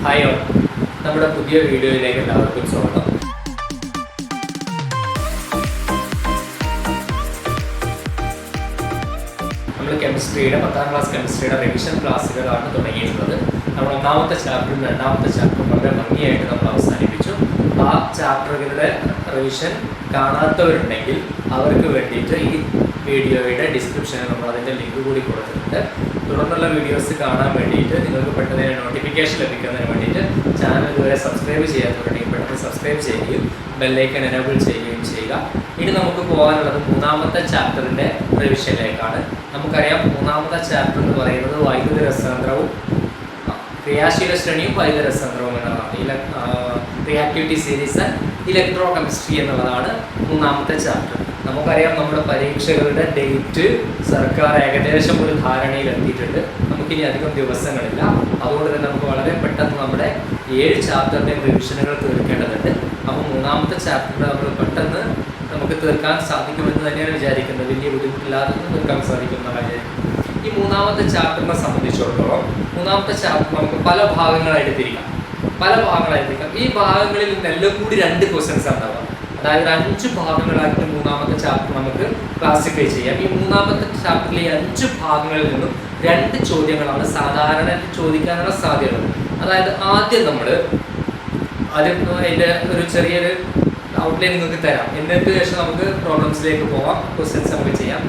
Hi all, നമ്മുടെ പുതിയ വീഡിയോയിലേക്ക് എല്ലാവർക്കും സ്വാഗതം. നമ്മൾ കെമിസ്ട്രിയുടെ 10ാം ക്ലാസ് കെമിസ്ട്രിയുടെ റിവിഷൻ ക്ലാസ്സുകളാണ് തുടങ്ങിയിട്ടുള്ളത്. നമ്മൾ ഒന്നാമത്തെ ചാപ്റ്ററും രണ്ടാമത്തെ ചാപ്റ്ററും വളരെ ഭംഗിയായിട്ട് നമ്മൾ അവസാനിപ്പിച്ചു. ആ ചാപ്റ്ററുകളുടെ റിവിഷൻ കാണാത്തവരുണ്ടെങ്കിൽ അവർക്ക് വേണ്ടിയിട്ട് ഈ വീഡിയോയുടെ ഡിസ്ക്രിപ്ഷനിൽ നമ്മൾ അതിൻ്റെ ലിങ്ക് കൂടി കൊടുത്തിട്ടുണ്ട്. തുടർന്നുള്ള വീഡിയോസ് കാണാൻ വേണ്ടിയിട്ട് നിങ്ങൾക്ക് പെട്ടെന്ന് നോട്ടിഫിക്കേഷൻ ലഭിക്കുന്നതിന് വേണ്ടിയിട്ട് ചാനൽ ഇതുവരെ സബ്സ്ക്രൈബ് ചെയ്യാത്തവരുണ്ടെങ്കിൽ പെട്ടെന്ന് സബ്സ്ക്രൈബ് ചെയ്യുകയും ബെല്ലൈക്കൺ എനേബിൾ ചെയ്യുകയും ചെയ്യുക. ഇനി നമുക്ക് പോകാനുള്ളത് മൂന്നാമത്തെ ചാപ്റ്ററിൻ്റെ റിവിഷനിലേക്കാണ്. നമുക്കറിയാം, മൂന്നാമത്തെ ചാപ്റ്റർ എന്ന് പറയുന്നത് വൈദ്യുത രസതന്ത്രവും ക്രിയാശീല ശ്രേണിയും വൈദ്യുത രസതന്ത്രവും എന്നതാണ്. Reactivity series and electro chemistry എന്നുള്ളതാണ് മൂന്നാമത്തെ ചാപ്റ്റർ. നമുക്കറിയാം, നമ്മുടെ പരീക്ഷകളുടെ ഡേറ്റ് സർക്കാർ ഏകദേശം ഒരു ധാരണയിൽ എത്തിയിട്ടുണ്ട്. നമുക്കിനി അധികം ദിവസങ്ങളില്ല. അതുകൊണ്ട് തന്നെ നമുക്ക് വളരെ പെട്ടെന്ന് നമ്മുടെ 7 ചാപ്റ്ററിൻ്റെയും റിവിഷനുകൾ തീർക്കേണ്ടതുണ്ട്. അപ്പോൾ മൂന്നാമത്തെ ചാപ്റ്റർ നമ്മൾ പെട്ടെന്ന് നമുക്ക് തീർക്കാൻ സാധിക്കുമെന്ന് തന്നെയാണ് വിചാരിക്കുന്നത്. വലിയ ബുദ്ധിമുട്ടില്ലാതെ തീർക്കാൻ സാധിക്കുമെന്നാണ് വിചാരിക്കുന്നത്. ഈ മൂന്നാമത്തെ ചാപ്റ്ററിനെ സംബന്ധിച്ചിടത്തോളം മൂന്നാമത്തെ ചാപ്റ്റർ നമുക്ക് പല ഭാഗങ്ങളായിട്ട് തിരിക്കാം. ഈ ഭാഗങ്ങളിൽ നിന്നെല്ലാം കൂടി 2 ക്വസ്റ്റ്യൻസ് ഉണ്ടാവാം. അതായത് 5 ഭാഗങ്ങളായിട്ട് മൂന്നാമത്തെ ചാപ്റ്റർ നമുക്ക് ക്ലാസിഫൈ ചെയ്യാം. ഈ മൂന്നാമത്തെ ചാപ്റ്ററിലെ 5 ഭാഗങ്ങളിൽ നിന്നും 2 ചോദ്യങ്ങളാണ് സാധാരണ ചോദിക്കാനുള്ള സാധ്യത. അതായത് ആദ്യം അതിൻ്റെ ഒരു ചെറിയൊരു ഔട്ട്ലൈൻ നിങ്ങൾക്ക് തരാം. എന്നിട്ട് ശേഷം നമുക്ക് പ്രോബ്ലംസിലേക്ക് പോവാം, ക്വസ്റ്റ്യൻസ് നമുക്ക് ചെയ്യാം.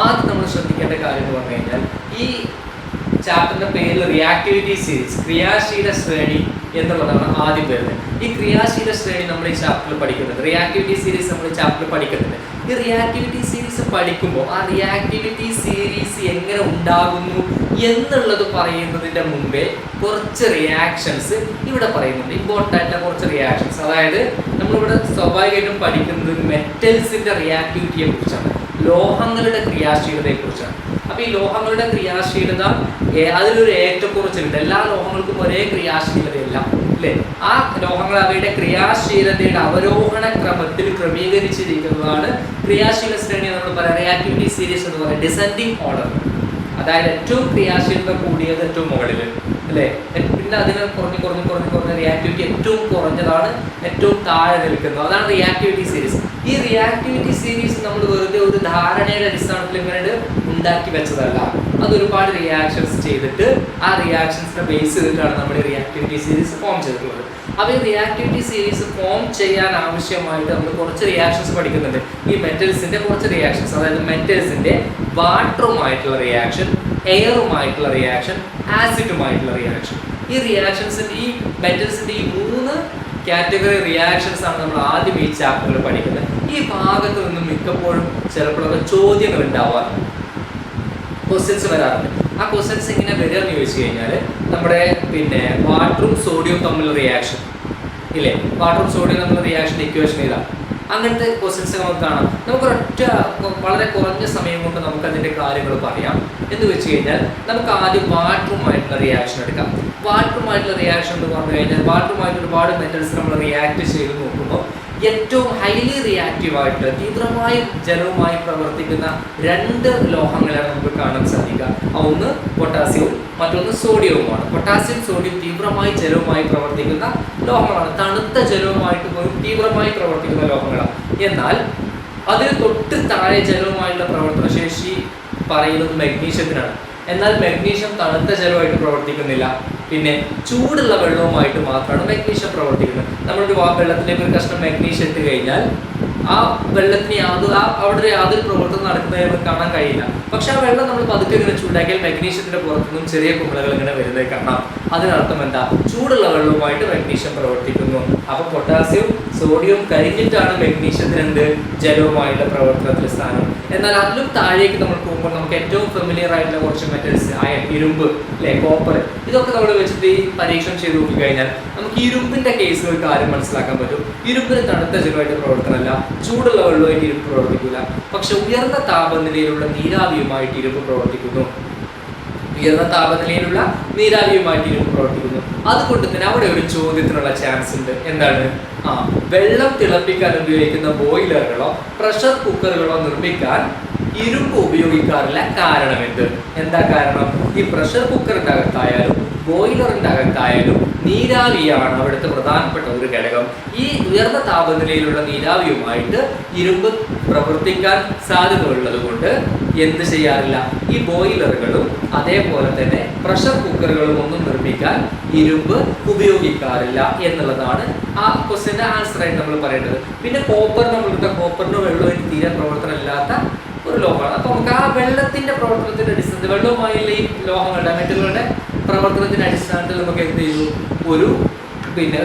ആദ്യം നമ്മൾ ശ്രദ്ധിക്കേണ്ട കാര്യം എന്ന് പറഞ്ഞു കഴിഞ്ഞാൽ, ഈ ചാപ്റ്ററിന്റെ പേരിൽ റിയാക്ടിവിറ്റി സീരീസ്, ക്രിയാശീല ശ്രേണി എന്നുള്ളതാണ് ആദ്യം വരുന്നത്. ഈ ക്രിയാശീല ശ്രേണി നമ്മൾ ഈ ചാപ്റ്ററിൽ പഠിക്കുന്നുണ്ട്. റിയാക്ടിവിറ്റി സീരീസ് നമ്മൾ ഈ ചാപ്റ്ററിൽ പഠിക്കുന്നുണ്ട്. ഈ റിയാക്ടിവിറ്റി സീരീസ് പഠിക്കുമ്പോൾ ആ റിയാക്ടിവിറ്റി സീരീസ് എങ്ങനെ ഉണ്ടാകുന്നു എന്നുള്ളത് പറയുന്നതിൻ്റെ മുമ്പേ കുറച്ച് റിയാക്ഷൻസ് ഇവിടെ പറയുന്നുണ്ട്. ഇമ്പോർട്ടൻ്റ് ആയിട്ടുള്ള കുറച്ച് റിയാക്ഷൻസ്. അതായത് നമ്മളിവിടെ സ്വാഭാവികമായിട്ടും പഠിക്കുന്നത് മെറ്റൽസിൻ്റെ റിയാക്ടിവിറ്റിയെ കുറിച്ചാണ്, ലോഹങ്ങളുടെ ക്രിയാശീലതയെക്കുറിച്ചാണ്. അപ്പോൾ ഈ ലോഹങ്ങളുടെ ക്രിയാശീലത അതിലൊരു ഏറ്റക്കുറച്ചിലുണ്ട്. എല്ലാ ലോഹങ്ങൾക്കും ഒരേ ക്രിയാശീലതയല്ല, അല്ലേ? ആ ലോഹങ്ങൾ അവയുടെ ക്രിയാശീലതയുടെ അവരോഹണ ക്രമത്തിൽ ക്രമീകരിച്ചിരിക്കുന്നതാണ് ക്രിയാശീല ശ്രേണി നമ്മൾ പറയാം. റിയാക്ടിവിറ്റി സീരീസ് എന്ന് പറയുന്നത് ഡിസെൻഡിങ് ഓർഡർ. അതായത് ഏറ്റവും ക്രിയാശീലത കൂടിയത് ഏറ്റവും മുകളിൽ, അല്ലേ? പിന്നെ അതിന് കുറഞ്ഞ് റിയാക്ടിവിറ്റി ഏറ്റവും കുറഞ്ഞതാണ് ഏറ്റവും താഴെ നിൽക്കുന്നത്. അതാണ് റിയാക്ടിവിറ്റി സീരീസ്. ഈ റിയാക്ടിവിറ്റി സീരീസ് നമ്മൾ വെറുതെ ഒരു ധാരണയുടെ അടിസ്ഥാനത്തിൽ ഇങ്ങനെ ഉണ്ടാക്കി വെച്ചതല്ല. അതൊരുപാട് റിയാക്ഷൻസ് ചെയ്തിട്ട് ആ റിയാക്ഷൻസിനെ ബേസ് ചെയ്തിട്ടാണ് നമ്മുടെ റിയാക്ടിവിറ്റി സീരീസ് ഫോം ചെയ്തിട്ടുള്ളത്. അപ്പോൾ ഈ റിയാക്ടിവിറ്റി സീരീസ് ഫോം ചെയ്യാൻ ആവശ്യമായിട്ട് നമ്മൾ കുറച്ച് റിയാക്ഷൻസ് പഠിക്കുന്നുണ്ട്. ഈ മെറ്റൽസിൻ്റെ കുറച്ച് റിയാക്ഷൻസ്, അതായത് മെറ്റൽസിൻ്റെ വാട്ടറുമായിട്ടുള്ള റിയാക്ഷൻ, എയറുമായിട്ടുള്ള റിയാക്ഷൻ, ആസിഡുമായിട്ടുള്ള റിയാക്ഷൻ. ഈ റിയാക്ഷൻസിൻ്റെ ഈ മെറ്റൽസിൻ്റെ ഈ 3 കാറ്റഗറി റിയാക്ഷൻസ് ആണ് നമ്മൾ ആദ്യം ഈ ചാപ്റ്ററിൽ പഠിക്കുന്നത്. ഈ ഭാഗത്ത് നിന്നും മിക്കപ്പോഴും ചിലപ്പോഴൊക്കെ ചോദ്യങ്ങൾ ഉണ്ടാവാറുണ്ട്, ക്വസ്റ്റ്യൻസ് വരാറുണ്ട്. ആ ക്വസ്റ്റ്യൻസ് എങ്ങനെ വരിക എന്ന് ചോദിച്ചു കഴിഞ്ഞാൽ, നമ്മുടെ വാട്ടറും സോഡിയവും തമ്മിലുള്ള റിയാക്ഷൻ ഇല്ലേ, വാട്ടറും സോഡിയവും തമ്മിലുള്ള റിയാക്ഷൻ ഇക്വേഷൻ ഇതാ. അങ്ങനത്തെ ക്വസ്റ്റ്യൻസ് നമുക്ക് കാണാം. നമുക്കൊരൊറ്റ വളരെ കുറഞ്ഞ സമയം കൊണ്ട് നമുക്കതിൻ്റെ കാര്യങ്ങൾ പറയാം. എന്ന് വെച്ച് കഴിഞ്ഞാൽ നമുക്ക് ആദ്യം വാട്ടറുമായിട്ടുള്ള റിയാക്ഷൻ എടുക്കാം. വാട്ടറുമായിട്ടുള്ള റിയാക്ഷൻ എന്ന് പറഞ്ഞു കഴിഞ്ഞാൽ, വാട്ടറുമായിട്ട് ഒരുപാട് മെറ്റൽസ് നമ്മൾ റിയാക്ട് ചെയ്ത് നോക്കുമ്പോൾ ഏറ്റവും ഹൈലി റിയാക്റ്റീവായിട്ട് തീവ്രമായി ജലവുമായി പ്രവർത്തിക്കുന്ന 2 ലോഹങ്ങളാണ് നമുക്ക് കാണാൻ സാധിക്കുക. ഒന്ന് പൊട്ടാസ്യവും മറ്റൊന്ന് സോഡിയവുമാണ്. പൊട്ടാസ്യം, സോഡിയം തീവ്രമായി ജലവുമായി പ്രവർത്തിക്കുന്ന ലോഹങ്ങളാണ്. തണുത്ത ജലവുമായിട്ട് പോലും തീവ്രമായി പ്രവർത്തിക്കുന്ന ലോഹങ്ങളാണ്. എന്നാൽ അതിന് തൊട്ട് താഴെ ജലവുമായുള്ള പ്രവർത്തന ശേഷി പറയുന്നത് മഗ്നീഷ്യത്തിനാണ്. എന്നാൽ മഗ്നീഷ്യം തണുത്ത ജലമായിട്ട് പ്രവർത്തിക്കുന്നില്ല. പിന്നെ ചൂടുള്ള വെള്ളവുമായിട്ട് മാത്രമാണ് മഗ്നീഷ്യം പ്രവർത്തിക്കുന്നത്. നമ്മളൊരു വെള്ളത്തിലേക്ക് ഒരു കഷ്ണം മഗ്നീഷ്യം ഇട്ട് കഴിഞ്ഞാൽ ആ വെള്ളത്തിന് അവിടെ യാതൊരു പ്രവർത്തനം നടക്കുന്നതായി നമുക്ക് കാണാൻ കഴിയില്ല. പക്ഷെ ആ വെള്ളം നമ്മൾ പതുക്കെ ഇങ്ങനെ ചൂടാക്കിയാൽ മഗ്നീഷ്യത്തിൻ്റെ പുറത്തുനിന്നും ചെറിയ കുമിളകൾ ഇങ്ങനെ വരുന്നത് കാണാം. അതിനർത്ഥം എന്താ? ചൂടുള്ള വെള്ളവുമായിട്ട് മഗ്നീഷ്യം പ്രവർത്തിക്കുന്നു. അപ്പോൾ പൊട്ടാസ്യവും സോഡിയവും കരിഞ്ഞിട്ടാണ് മഗ്നീഷ്യത്തിന് ജലവുമായുള്ള പ്രവർത്തനത്തിൽ സ്ഥാനം. എന്നാൽ അതിലും താഴേക്ക് നമ്മൾ പോകുമ്പോൾ നമുക്ക് ഏറ്റവും ഫെമിലിയർ ആയിട്ടുള്ള കുറച്ച് മെറ്റൽസ്, അയൺ, ഇരുമ്പ്, അല്ലെ, കോപ്പർ, ഇതൊക്കെ നമ്മൾ വെച്ചിട്ട് ഈ പരീക്ഷണം ചെയ്ത് നോക്കിക്കഴിഞ്ഞാൽ നമുക്ക് ഇരുമ്പിൻ്റെ കേസിൽ ഒരു കാര്യം മനസ്സിലാക്കാൻ പറ്റും. ഇരുമ്പിന് തണുത്ത ജലമായിട്ട് പ്രവർത്തനമല്ല, ചൂടുള്ള വെള്ളമായിട്ട് ഇരുമ്പ് പ്രവർത്തിക്കില്ല. പക്ഷെ ഉയർന്ന താപനിലയിലുള്ള നീരാവിയുമായിട്ട് ഇരുമ്പ് പ്രവർത്തിക്കുന്നു. അതുകൊണ്ട് തന്നെ അവിടെ ഒരു ചോദ്യത്തിനുള്ള ചാൻസ് ഉണ്ട്. എന്താണ്? വെള്ളം തിളപ്പിക്കാൻ ഉപയോഗിക്കുന്ന ബോയിലറുകളോ പ്രഷർ കുക്കറുകളോ നിർമ്മിക്കാൻ ഇരുമ്പ് ഉപയോഗിക്കാറില്ല. കാരണം എന്ത്? എന്താ കാരണം? ഈ പ്രഷർ കുക്കറിൻ്റെ അകത്തായാലും ബോയിലറിൻ്റെ അകത്തായാലും നീരാവിയാണ് അവിടുത്തെ പ്രധാനപ്പെട്ട ഒരു ഘടകം. ഈ ഉയർന്ന താപനിലയിലുള്ള നീരാവിയുമായിട്ട് ഇരുമ്പ് പ്രവർത്തിക്കാൻ സാധ്യത ഉള്ളത് കൊണ്ട് എന്ത് ചെയ്യാറില്ല, ഈ ബോയിലറുകളും അതേപോലെ തന്നെ പ്രഷർ കുക്കറുകളും ഒന്നും നിർമ്മിക്കാൻ ഇരുമ്പ് ഉപയോഗിക്കാറില്ല എന്നുള്ളതാണ് ആ ക്വസ്റ്റ്യൻ്റെ ആൻസർ ആയിട്ട് നമ്മൾ പറയേണ്ടത്. പിന്നെ കോപ്പർ, നമ്മളെടുത്ത കോപ്പറിന് വെള്ളവും തീരെ പ്രവർത്തനമില്ലാത്ത ഒരു ലോഹമാണ്. അപ്പോൾ നമുക്ക് ആ വെള്ളത്തിന്റെ പ്രവർത്തനത്തിന്റെ അടിസ്ഥാനത്തിൽ, വെള്ളവുമായുള്ള ഈ ലോഹങ്ങളുടെ മെറ്റലുകളുടെ പ്രവർത്തനത്തിന്റെ അടിസ്ഥാനത്തിൽ നമുക്ക് എന്ത് ചെയ്തു, ഒരു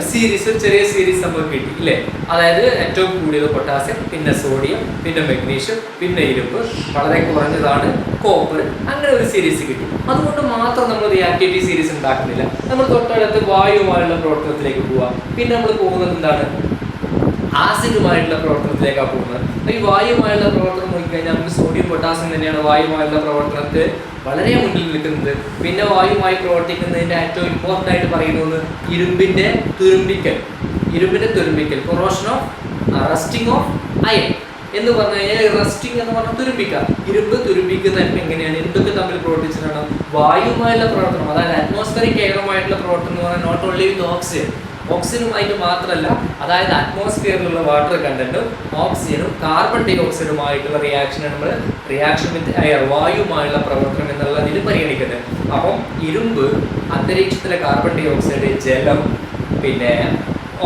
സീരീസ്, ചെറിയ സീരീസ് നമുക്ക് കിട്ടി ഇല്ലേ. അതായത് ഏറ്റവും കൂടിയത് പൊട്ടാസ്യം, പിന്നെ സോഡിയം, പിന്നെ മെഗ്നീഷ്യം, പിന്നെ ഇരുമ്പ്, വളരെ കുറഞ്ഞതാണ് കോപ്പർ, അങ്ങനെ ഒരു സീരീസ് കിട്ടി. അതുകൊണ്ട് മാത്രം നമ്മൾ റിയാക്ടിവിറ്റി സീരീസ് ഉണ്ടാക്കുന്നില്ല. നമ്മൾ തൊട്ടടുത്ത് വായുവുമായുള്ള പ്രവർത്തനത്തിലേക്ക് പോവുക. പിന്നെ നമ്മൾ പോകുന്നത് എന്താണ്, ആസിഡുമായിട്ടുള്ള പ്രവർത്തനത്തിലേക്കാണ് പോകുന്നത്. ഈ വായുമായുള്ള പ്രവർത്തനം നോക്കിക്കഴിഞ്ഞാൽ നമുക്ക് സോഡിയം പൊട്ടാസ്യം തന്നെയാണ് വായുമായുള്ള പ്രവർത്തനത്തിൽ വളരെ മുന്നിൽ നിൽക്കുന്നത്. പിന്നെ വായുമായി പ്രവർത്തിക്കുന്നതിൻ്റെ ഏറ്റവും ഇമ്പോർട്ടൻ്റ് ആയിട്ട് പറയുന്നത് ഇരുമ്പിൻ്റെ തുരുമ്പിക്കൽ, corrosion of rusting of iron എന്ന് പറഞ്ഞു കഴിഞ്ഞാൽ, റസ്റ്റിംഗ് എന്ന് പറഞ്ഞാൽ തുരുമ്പിക്കുക. ഇരുമ്പ് തുരുമ്പിക്കുന്നത് എങ്ങനെയാണ്, എന്തൊക്കെ തമ്മിൽ പ്രവർത്തിച്ചിട്ടാണ്, വായുമായുള്ള പ്രവർത്തനം, അതായത് അറ്റ്മോസ്ഫിയറിക് എയറുമായിട്ടുള്ള പ്രവർത്തനം എന്ന് പറഞ്ഞാൽ നോട്ട് ഓൺലി വിത്ത് ഓക്സിജനുമായിട്ട് മാത്രമല്ല, അതായത് അറ്റ്മോസ്ഫിയറിലുള്ള വാട്ടർ കണ്ടന്റും ഓക്സിജനും കാർബൺ ഡൈ ഓക്സൈഡുമായിട്ടുള്ള റിയാക്ഷൻ വിത്ത് എയർ, വായുമായുള്ള പ്രവർത്തനം എന്നുള്ളതിൽ പരിഗണിക്കുന്നത്. അപ്പം ഇരുമ്പ് അന്തരീക്ഷത്തിലെ കാർബൺ ഡൈ ഓക്സൈഡ്, ജലം, പിന്നെ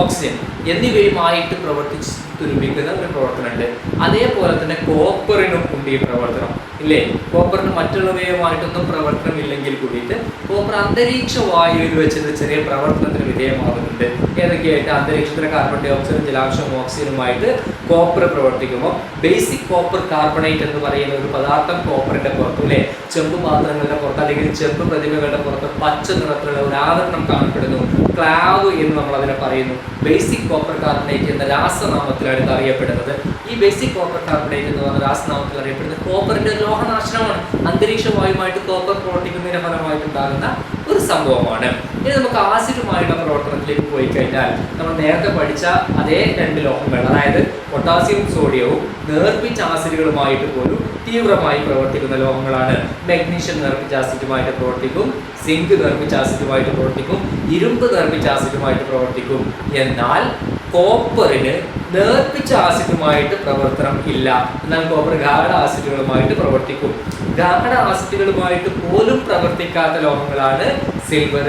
ഓക്സിജൻ എന്നിവയുമായിട്ട് പ്രവർത്തിച്ച് തുരുമ്പിക്കുന്ന ഒരു പ്രവർത്തനമുണ്ട്. അതേപോലെ തന്നെ കോപ്പറിനും ഉണ്ട് ഈ പ്രവർത്തനം ഇല്ലേ. കോപ്പറിന് മറ്റുള്ളവയുമായിട്ടൊന്നും പ്രവർത്തനം ഇല്ലെങ്കിൽ കൂടിയിട്ട് കോപ്പർ അന്തരീക്ഷ വായുവിൽ വെച്ചിട്ട് ചെറിയ പ്രവർത്തനത്തിന് വിധേയമാകുന്നുണ്ട്. ഏതൊക്കെയായിട്ട്, അന്തരീക്ഷത്തിലെ കാർബൺ ഡൈ ഓക്സൈഡും ജലാംശവും ഓക്സിജനുമായിട്ട് കോപ്പർ പ്രവർത്തിക്കുമ്പോൾ ബേസിക് കോപ്പർ കാർബണേറ്റ് എന്ന് പറയുന്ന ഒരു പദാർത്ഥം കോപ്പറിന്റെ പുറത്ത് അല്ലേ, ചെമ്പ് പാത്രങ്ങളുടെ പുറത്ത് അല്ലെങ്കിൽ ചെമ്പ് പ്രതിമകളുടെ പുറത്ത് പച്ച നിറത്തിലുള്ള ഒരു ആവരണം കാണപ്പെടുന്നു. ക്ലാവ് എന്ന് നമ്മൾ അതിനെ പറയുന്നു. ബേസിക് കോപ്പർ കാർബണേറ്റ് എന്ന രാസനാമത്തിലാണ് ഇത് അറിയപ്പെടുന്നത്. ഈ ബേസിക് കോപ്പർ കാർബണേറ്റ് എന്ന് പറഞ്ഞ രാസനാമത്തിൽ അറിയപ്പെടുന്നത് കോപ്പറിന്റെ ലോഹനാശനമാണ്. അന്തരീക്ഷ വായുമായിട്ട് കോപ്പർ പ്രവർത്തിക്കുന്നതിന്റെ ഫലമായിട്ടുണ്ടാകുന്ന ഒരു സംഭവമാണ്. ഇനി നമുക്ക് ആസിഡുമായുള്ള പ്രവർത്തനത്തിലേക്ക് പോയി കഴിഞ്ഞാൽ നമ്മൾ നേരത്തെ പഠിച്ച അതേ രണ്ട് ലോഹങ്ങൾ, അതായത് പൊട്ടാസ്യവും സോഡിയവും നേർപ്പിച്ച ആസിഡുകളുമായിട്ട് പോലും തീവ്രമായി പ്രവർത്തിക്കുന്ന ലോഹങ്ങളാണ്. മെഗ്നീഷ്യം നേർപ്പിച്ച ആസിഡുമായിട്ട് പ്രവർത്തിക്കും, സിങ്ക് നേർപ്പിച്ച ആസിഡുമായിട്ട് പ്രവർത്തിക്കും, ഇരുമ്പ് നേർപ്പിച്ച ആസിഡുമായിട്ട് പ്രവർത്തിക്കും. എന്നാൽ കോപ്പറിന് നേർപ്പിച്ച ആസിഡുമായിട്ട് പ്രവർത്തനം ഇല്ല. എന്നാൽ കോപ്പർ ഗാഢ ആസിഡുകളുമായിട്ട് പ്രവർത്തിക്കും. ഗാഢ ആസിഡുകളുമായിട്ട് പോലും പ്രവർത്തിക്കാത്ത ലോഹങ്ങളാണ് സിൽവർ,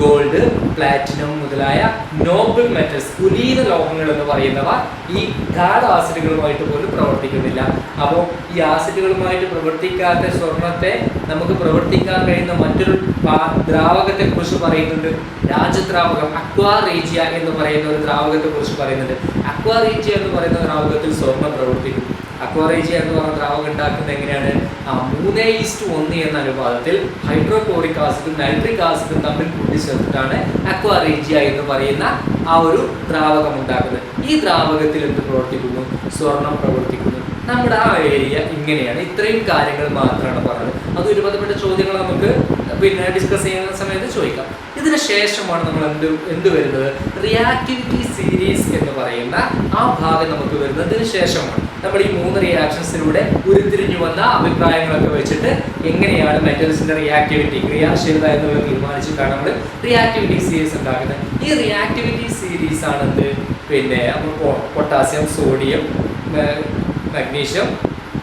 ഗോൾഡ്, പ്ലാറ്റിനം മുതലായ നോബിൾ മെറ്റൽസ്, കുലീന ലോഹങ്ങൾ എന്ന് പറയുന്നവ ഈ ഗാഢ ആസിഡുകളുമായിട്ട് പോലും പ്രവർത്തിക്കുന്നില്ല. അപ്പോൾ ഈ ആസിഡുകളുമായിട്ട് പ്രവർത്തിക്കാത്ത സ്വർണത്തെ നമുക്ക് പ്രവർത്തിക്കാൻ കഴിയുന്ന മറ്റൊരു ദ്രാവകത്തെ കുറിച്ച് പറയുന്നുണ്ട്. രാജദ്രാവകം, അക്വാ റീജിയ എന്ന് പറയുന്ന ഒരു ദ്രാവകത്തെ കുറിച്ച് പറയുന്നുണ്ട്. അക്വാ റീജിയ എന്ന് പറയുന്ന ദ്രാവകത്തിൽ സ്വർണം പ്രവർത്തിക്കും. അക്വാ റീജിയ എന്ന് പറയുന്ന ദ്രാവകം ഉണ്ടാക്കുന്നത് എങ്ങനെയാണ്, 3:1 എന്ന അനുപാതത്തിൽ ഹൈഡ്രോക്ലോറിക് ആസിഡും നൈട്രിക് ആസിഡും തമ്മിൽ കൂട്ടിച്ചേർത്തിട്ടാണ് അക്വാ റീജിയ എന്ന് പറയുന്ന ആ ഒരു ദ്രാവകം ഉണ്ടാക്കുന്നത്. ഈ ദ്രാവകത്തിൽ എന്ത് പ്രവർത്തിക്കുന്നു, സ്വർണം പ്രവർത്തിക്കുന്നു. നമ്മുടെ ആ ഏരിയ ഇങ്ങനെയാണ്. ഇത്രയും കാര്യങ്ങൾ മാത്രമാണ് പറഞ്ഞത്. അത് ഒരുപാട് ചോദ്യങ്ങൾ നമുക്ക് ഡിസ്കസ് ചെയ്യുന്ന സമയത്ത് ചോദിക്കാം. ഇതിന് ശേഷമാണ് നമ്മൾ എന്ത് വരുന്നത്, റിയാക്ടിവിറ്റി സീരീസ് എന്ന് പറയുന്ന ആ ഭാഗം നമുക്ക് വരുന്നതിന് ശേഷമാണ്. നമ്മൾ ഈ 3 റിയാക്ഷൻസിലൂടെ ഉരുത്തിരിഞ്ഞു വന്ന അഭിപ്രായങ്ങളൊക്കെ വെച്ചിട്ട് എങ്ങനെയാണ് മെറ്റൽസിന്റെ റിയാക്ടിവിറ്റി, ക്രിയാശീലത എന്നുള്ളത് തീരുമാനിച്ചിട്ടാണ് നമ്മൾ റിയാക്ടിവിറ്റി സീരീസ് ഉണ്ടാക്കുന്നത്. ഈ റിയാക്ടിവിറ്റി സീരീസ് ആണെന്ത്, potassium, sodium, magnesium,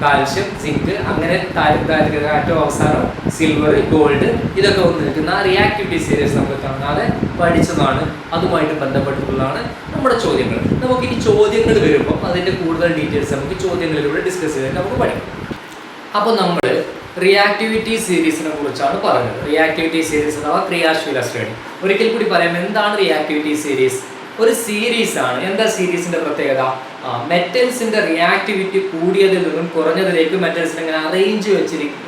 calcium, zinc, അങ്ങനെ ഏറ്റവും അവസാനം സിൽവർ, ഗോൾഡ്, ഇതൊക്കെ വന്ന് നിൽക്കുന്ന റിയാക്ടിവിറ്റി സീരീസ് നമുക്ക് കാണാതെ പഠിച്ചതാണ്. അതുമായിട്ട് ബന്ധപ്പെട്ടിട്ടുള്ളതാണ് നമ്മുടെ ചോദ്യങ്ങൾ. നമുക്ക് ഈ ചോദ്യങ്ങൾ വരുമ്പോൾ അതിൻ്റെ കൂടുതൽ ഡീറ്റെയിൽസ് നമുക്ക് ചോദ്യങ്ങളിലൂടെ ഡിസ്കസ് ചെയ്തിട്ട് നമുക്ക് പഠിക്കാം. അപ്പോൾ നമ്മൾ റിയാക്ടിവിറ്റി സീരീസിനെ കുറിച്ചാണ് പറഞ്ഞത്. റിയാക്ടിവിറ്റി സീരീസ് അഥവാ ക്രിയാശീല ശ്രേണി. ഒരിക്കൽ കൂടി പറയാം, എന്താണ് റിയാക്ടിവിറ്റി സീരീസ്? ഒരു സീരീസ് ആണ്. എന്താ സീരീസിന്റെ പ്രത്യേകത? മെറ്റൽസിന്റെ റിയാക്ടിവിറ്റി കൂടിയതിൽ നിന്നും കുറഞ്ഞതിലേക്ക് മെറ്റൽസിനെ ഇങ്ങനെ അറേഞ്ച്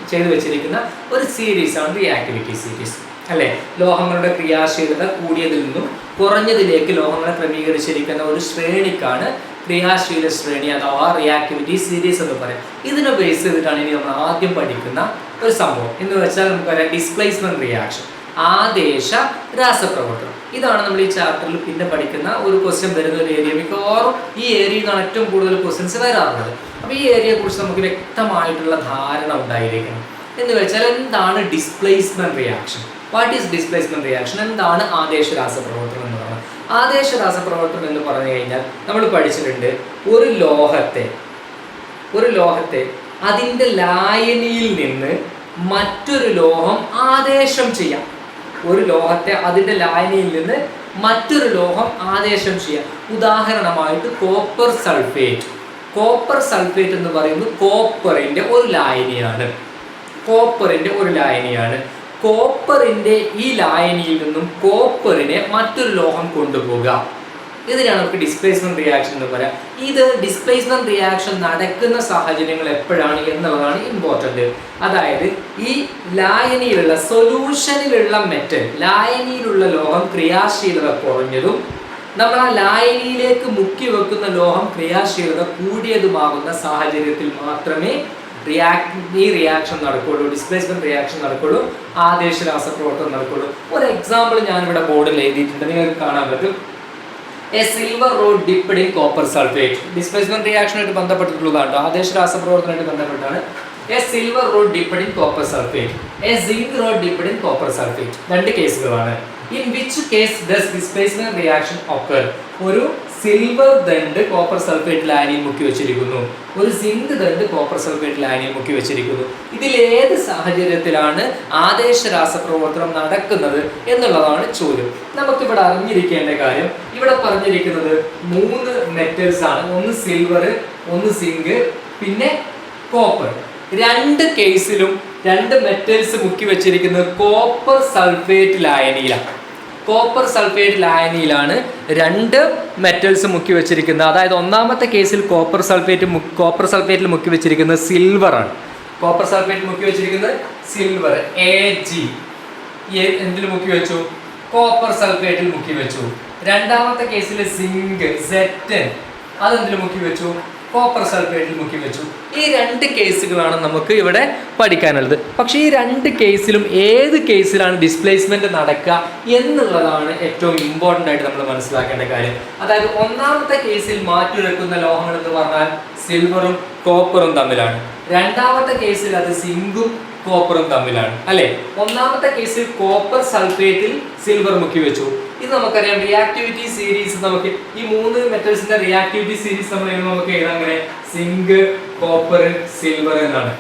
ചെയ്ത് വെച്ചിരിക്കുന്ന ഒരു സീരീസ് ആണ് റിയാക്ടിവിറ്റി സീരീസ് അല്ലേ. ലോഹങ്ങളുടെ ക്രിയാശീലത കൂടിയതിൽ നിന്നും കുറഞ്ഞതിലേക്ക് ലോഹങ്ങളെ ക്രമീകരിച്ചിരിക്കുന്ന ഒരു ശ്രേണിക്കാണ് ക്രിയാശീല ശ്രേണി അഥവാ റിയാക്ടിവിറ്റി സീരീസ് എന്ന് പറയാം. ഇതിനെ ബേസ് ചെയ്തിട്ടാണ് ഇനി നമ്മൾ ആദ്യം പഠിക്കുന്ന ഒരു സംഭവം എന്ന് വെച്ചാൽ നമുക്കറിയാം ഡിസ്പ്ലേസ്മെന്റ് റിയാക്ഷൻ, ആദേശ രാസപ്രവർത്തനം. ഇതാണ് നമ്മൾ ഈ ചാപ്റ്ററിൽ പിന്നെ പഠിക്കുന്ന ഒരു ക്വസ്റ്റ്യൻ വരുന്ന ഒരു ഏരിയ. മിക്കവാറും ഈ ഏരിയയിൽ നിന്നാണ് ഏറ്റവും കൂടുതൽ ക്വസ്റ്റ്യൻസ് വരാറുള്ളത്. അപ്പോൾ ഈ ഏരിയയെ കുറിച്ച് നമുക്ക് വ്യക്തമായിട്ടുള്ള ധാരണ ഉണ്ടായിരിക്കണം. എന്ന് വെച്ചാൽ എന്താണ് displacement reaction? What is displacement reaction? എന്താണ് ആദേശ രാസപ്രവർത്തനം എന്ന് പറയുന്നത്? ആദേശ രാസപ്രവർത്തനം എന്ന് പറഞ്ഞു കഴിഞ്ഞാൽ നമ്മൾ പഠിച്ചിട്ടുണ്ട്, ഒരു ലോഹത്തെ അതിൻ്റെ ലായനിയിൽ നിന്ന് മറ്റൊരു ലോഹം ആദേശം ചെയ്യാം. ഒരു ലോഹത്തെ അതിൻ്റെ ലായനിയിൽ നിന്ന് മറ്റൊരു ലോഹം ആദേശം ചെയ്യാം. ഉദാഹരണമായിട്ട് കോപ്പർ സൾഫേറ്റ് എന്ന് പറയുന്നത് കോപ്പറിൻ്റെ ഒരു ലായനിയാണ്. കോപ്പറിൻ്റെ ഈ ലായനിയിൽ നിന്നും കോപ്പറിനെ മറ്റൊരു ലോഹം കൊണ്ടുപോകുക. ഇതിനാണ് നമുക്ക് ഡിസ്പ്ലേസ്മെന്റ് റിയാക്ഷൻ എന്ന് പറയാം. ഇത് ഡിസ്പ്ലേസ്മെന്റ് റിയാക്ഷൻ നടക്കുന്ന സാഹചര്യങ്ങൾ എപ്പോഴാണ് എന്നുള്ളതാണ് ഇമ്പോർട്ടന്റ്. അതായത് ഈ ലായനിയിലുള്ള സൊല്യൂഷനിലുള്ള മെറ്റൽ, ലായനിയിലുള്ള ലോഹം ക്രിയാശീലത കുറഞ്ഞതും നമ്മൾ ആ ലായനിയിലേക്ക് മുക്കി വെക്കുന്ന ലോഹം ക്രിയാശീലത കൂടിയതുമാകുന്ന സാഹചര്യത്തിൽ മാത്രമേ ഈ റിയാക്ഷൻ നടക്കുള്ളൂ, ഡിസ്പ്ലേസ്മെന്റ് റിയാക്ഷൻ നടക്കുള്ളൂ, ആദേശ രാസപ്രവർത്തനം നടക്കുള്ളൂ. ഒരു എക്സാമ്പിൾ ഞാനിവിടെ ബോർഡിൽ എഴുതിയിട്ടുണ്ട്, നിങ്ങൾക്ക് കാണാൻ പറ്റും. A silver rod dipped in copper sulphate. Displacement റിയാക്ഷനായിട്ട് ബന്ധപ്പെട്ടിട്ടുള്ളതാണ്, ആദേശ രാസപ്രവർത്തനമായിട്ട് ബന്ധപ്പെട്ടാണ്. A silver rod dipped in copper sulphate, a zinc rod dipped in copper sulphate. രണ്ട് കേസുകളാണ്. In which case does displacement reaction occur? ഒരു സിൽവർ ദണ്ട് കോപ്പർ സൾഫേറ്റ് ലായനിയിൽ മുക്കി വെച്ചിരിക്കുന്നു, ഒരു സിങ്ക് ദണ്ട് കോപ്പർ സൾഫേറ്റ് ലായനിയിൽ മുക്കി വെച്ചിരിക്കുന്നു. ഇതിൽ ഏത് സാഹചര്യത്തിലാണ് ആദേശ രാസപ്രവർത്തനം നടക്കുന്നത് എന്നുള്ളതാണ് ചോദ്യം. നമുക്കിവിടെ അറിഞ്ഞിരിക്കേണ്ട കാര്യം, ഇവിടെ പറഞ്ഞിരിക്കുന്നത് 3 മെറ്റൽസ് ആണ്. ഒന്ന് സിൽവർ, ഒന്ന് സിങ്ക്, പിന്നെ കോപ്പർ. രണ്ട് കേസിലും 2 മെറ്റൽസ് മുക്കി വെച്ചിരിക്കുന്നത് കോപ്പർ സൾഫേറ്റ് ലായനിയിലാണ്. 2 മെറ്റൽസ് മുക്കി വെച്ചിരിക്കുന്നത്. അതായത് ഒന്നാമത്തെ കേസിൽ കോപ്പർ സൾഫേറ്റിൽ മുക്കി വെച്ചിരിക്കുന്നത് സിൽവർ ആണ്. കോപ്പർ സൾഫേറ്റ് മുക്കി വെച്ചിരിക്കുന്നത് സിൽവർ, Ag. എന്തിൽ മുക്കി വെച്ചു? കോപ്പർ സൾഫേറ്റിൽ മുക്കി വെച്ചു. രണ്ടാമത്തെ കേസിൽ സിങ്ക്, Zn, അതെന്തിൽ മുക്കി വെച്ചു? കോപ്പർ സൾഫേറ്റിൽ മുക്കി വെച്ചു. ഈ 2 കേസുകളാണ് നമുക്ക് ഇവിടെ പഠിക്കാനുള്ളത്. പക്ഷേ ഈ 2 കേസിലും ഏത് കേസിലാണ് ഡിസ്പ്ലേസ്മെന്റ് നടക്കുക എന്നുള്ളതാണ് ഏറ്റവും ഇമ്പോർട്ടൻ്റ് ആയിട്ട് നമ്മൾ മനസ്സിലാക്കേണ്ട കാര്യം. അതായത് ഒന്നാമത്തെ കേസിൽ മാറ്റിവെക്കുന്ന ലോഹങ്ങൾ എന്ന് പറഞ്ഞാൽ സിൽവറും കോപ്പറും തമ്മിലാണ്. രണ്ടാമത്തെ കേസിൽ അത് സിങ്കും കോപ്പറും തമ്മിലാണ്, അല്ലെ? ഒന്നാമത്തെ കേസിൽ കോപ്പർ സൾഫേറ്റിൽ സിൽവർ മുക്കി വെച്ചു. ഇത് നമുക്കറിയാം, റിയാക്ടിവിറ്റി സീരീസ് നമുക്ക് ഈ 3 മെറ്റൽസിന്റെ റിയാക്ടിവിറ്റി സീരീസ് നമുക്ക് എഴുതാം അങ്ങനെ: സിങ്ക്, കോപ്പർ, സിൽവർ എന്നാണ്.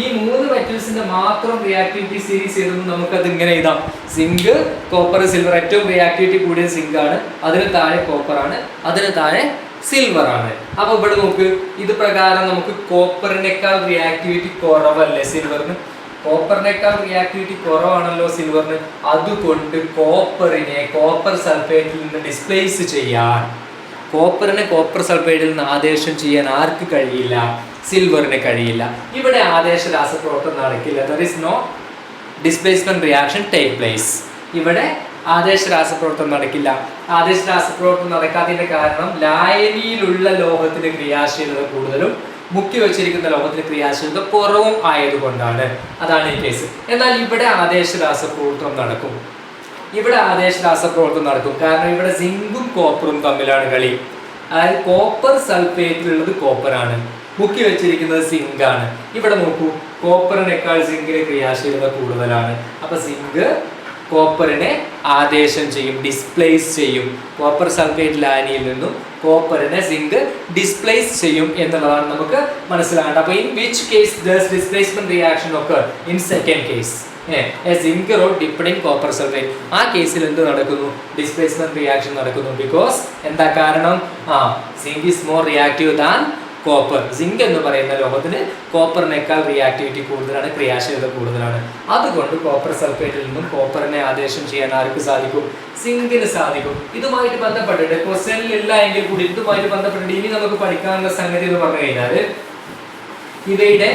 ഈ 3 മെറ്റൽസിന്റെ മാത്രം റിയാക്ടിവിറ്റി സീരീസ് എഴുതുമ്പോൾ നമുക്കത് ഇങ്ങനെ എഴുതാം: സിങ്ക്, കോപ്പർ, സിൽവർ. ഏറ്റവും റിയാക്ടിവിറ്റി കൂടിയ സിങ്ക് ആണ്, അതിന് താഴെ കോപ്പർ ആണ്, അതിന് താഴെ സിൽവർ ആണ്. അപ്പൊ ഇവിടെ നോക്ക്, ഇത് പ്രകാരം നമുക്ക് കോപ്പറിനേക്കാൾ റിയാക്ടിവിറ്റി കുറവല്ലേ സിൽവറിന്? കോപ്പറിനേക്കാൾ റിയാക്ടിവിറ്റി കുറവാണല്ലോ സിൽവറിന്. അതുകൊണ്ട് കോപ്പറിനെ കോപ്പർ സൾഫേറ്റിൽ നിന്ന് ഡിസ്പ്ലേസ് ചെയ്യാൻ, കോപ്പറിനെ കോപ്പർ സൾഫേറ്റിൽ നിന്ന് ആദേശം ചെയ്യാൻ ആർക്ക് കഴിയില്ല? സിൽവറിന് കഴിയില്ല. ഇവിടെ ആദേശ രാസപ്രവർത്തനം നടക്കില്ല. There is no displacement reaction take place. ഇവിടെ ആദേശ രാസപ്രവർത്തനം നടക്കില്ല. ആദേശ രാസപ്രവർത്തനം നടക്കാത്തതിന്റെ കാരണം ലായനിയിലുള്ള ലോഹത്തിന് ക്രിയാശീലത കൂടുതലും മുക്കി വെച്ചിരിക്കുന്ന ലോഹത്തിന് ക്രിയാശീലത കുറവും ആയതുകൊണ്ടാണ്. അതാണ് ഈ കേസ്. എന്നാൽ ഇവിടെ ആദേശ രാസപ്രവർത്തനം നടക്കും. കാരണം ഇവിടെ സിങ്കും കോപ്പറും തമ്മിലാണ് കളി. അതായത് കോപ്പർ സൾഫേറ്റിലുള്ളത് കോപ്പറാണ്, മുക്കി വെച്ചിരിക്കുന്നത് സിങ്ക് ആണ്. ഇവിടെ നോക്കൂ, കോപ്പറിനേക്കാൾ സിങ്കിന് ക്രിയാശീലത കൂടുതലാണ്. അപ്പൊ സിങ്ക് കോപ്പറിനെ ആദേശം ചെയ്യും, ഡിസ്പ്ലേസ് ചെയ്യും. കോപ്പർ സൾഫേറ്റ് ലായനിയിൽ നിന്നും കോപ്പറിനെ സിങ്ക് ഡിസ്പ്ലേസ് ചെയ്യും എന്നുള്ളതാണ് നമുക്ക് മനസ്സിലാക്കേണ്ടത്. അപ്പോൾ in which case does displacement reaction occur? In second case, zinc rod dipped in copper sulphate. ആ കേസിൽ എന്ത് നടക്കുന്നു? ഡിസ്പ്ലേസ്മെന്റ് റിയാക്ഷൻ നടക്കുന്നു. ബിക്കോസ് എന്താ കാരണം? Zinc is more reactive than copper. Zinc എന്ന് പറയുന്ന ലോഹത്തിന് കോപ്പറിനേക്കാൾ റിയാക്ടിവിറ്റി കൂടുതലാണ്, ക്രിയാശീലത കൂടുതലാണ്. അതുകൊണ്ട് കോപ്പർ സൾഫേറ്റിൽ നിന്നും കോപ്പറിനെ ആദേശം ചെയ്യാൻ ആർക്ക് സാധിക്കും? സിങ്കിന് സാധിക്കും. ഇതുമായിട്ട് ബന്ധപ്പെട്ടിട്ട് ക്വസ്റ്റ്യനിൽ ഇല്ല എങ്കിൽ കൂടി ഇതുമായിട്ട് ബന്ധപ്പെട്ടിട്ട് ഇനി നമുക്ക് പഠിക്കാനുള്ള സംഗതി എന്ന് പറഞ്ഞു കഴിഞ്ഞാൽ ഇവയുടെ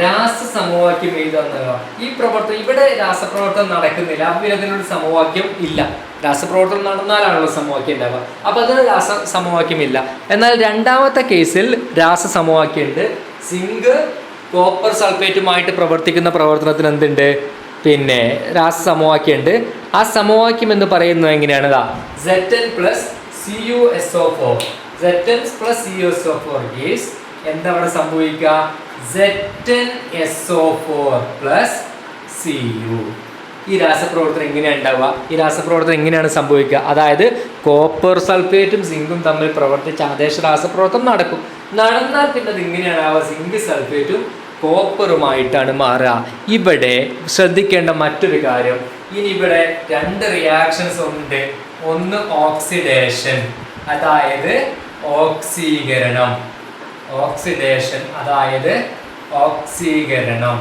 രാസസമവാക്യം എഴുതുക. ഈ പ്രവർത്തനം ഇവിടെ രാസപ്രവർത്തനം നടക്കുന്നില്ല, അപ്പോൾ അതിനൊരു സമവാക്യം ഇല്ല. രാസപ്രവർത്തനം നടന്നാലാണല്ലോ സമവാക്യം ഉണ്ടാവുക. അപ്പോൾ അതിന് രാസസമവാക്യം ഇല്ല. എന്നാൽ രണ്ടാമത്തെ കേസിൽ രാസസമവാക്യം ഉണ്ട്. സിങ്ക് കോപ്പർ സൾഫേറ്റുമായിട്ട് പ്രവർത്തിക്കുന്ന പ്രവർത്തനത്തിന് എന്തുണ്ട്? പിന്നെ രാസസമവാക്യം ഉണ്ട്. ആ സമവാക്യം എന്ന് പറയുന്നത് എങ്ങനെയാണ്? Zn plus CuSO4. Zn plus CuSO4 is എന്താ അവിടെ സംഭവിക്കുക? ZnSO4 plus Cu. ഈ രാസപ്രവർത്തനം എങ്ങനെയാണ് ഉണ്ടാവുക, ഈ രാസപ്രവർത്തനം എങ്ങനെയാണ് സംഭവിക്കുക, അതായത് കോപ്പർ സൾഫേറ്റും സിങ്കും തമ്മിൽ പ്രവർത്തിച്ച് ആദേശ രാസപ്രവർത്തനം നടക്കും. നടന്നാൽ പിന്നെ അത് ഇങ്ങനെയാണ് സിങ്ക് സൾഫേറ്റും കോപ്പറുമായിട്ടാണ് മാറുക. ഇവിടെ ശ്രദ്ധിക്കേണ്ട മറ്റൊരു കാര്യം, ഇനി ഇവിടെ രണ്ട് റിയാക്ഷൻസ് ഉണ്ട്. ഒന്ന് ഓക്സിഡേഷൻ, അതായത് ഓക്സീകരണം, ഓക്സിഡേഷൻ അതായത് ഓക്സീകരണം.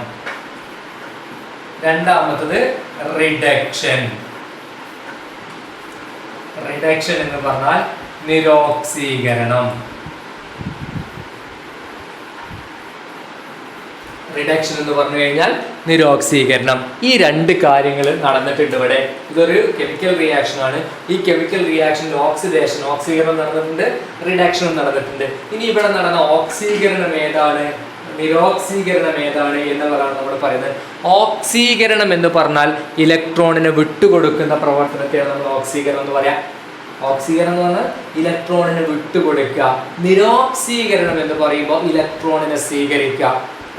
രണ്ടാമത്തത് റിഡക്ഷൻ. റിഡക്ഷൻ എന്ന് പറഞ്ഞാൽ നിരോക്സീകരണം. റിഡക്ഷൻ എന്ന് പറഞ്ഞു കഴിഞ്ഞാൽ നിരോക്സീകരണം. ഈ രണ്ട് കാര്യങ്ങൾ നടന്നിട്ടുണ്ട് ഇവിടെ. ഇതൊരു കെമിക്കൽ റിയാക്ഷൻ ആണ്. ഈ കെമിക്കൽ റിയാക്ഷനിൽ ഓക്സീകരണം നടന്നിട്ടുണ്ട്, റിഡക്ഷനും നടന്നിട്ടുണ്ട്. ഇനി ഇവിടെ നടന്ന ഓക്സീകരണം ഏതാണ്, നിരോക്സീകരണം ഏതാണ് എന്നുള്ളതാണ് നമ്മൾ പറയുന്നത്. ഓക്സീകരണം എന്ന് പറഞ്ഞാൽ ഇലക്ട്രോണിനെ വിട്ടുകൊടുക്കുന്ന പ്രവർത്തനത്തെയാണ് നമ്മൾ ഓക്സീകരണം എന്ന് പറയാം. ഓക്സീകരണം എന്ന് പറഞ്ഞാൽ ഇലക്ട്രോണിനെ വിട്ടുകൊടുക്കുക. നിരോക്സീകരണം എന്ന് പറയുമ്പോൾ ഇലക്ട്രോണിനെ സ്വീകരിക്കുക.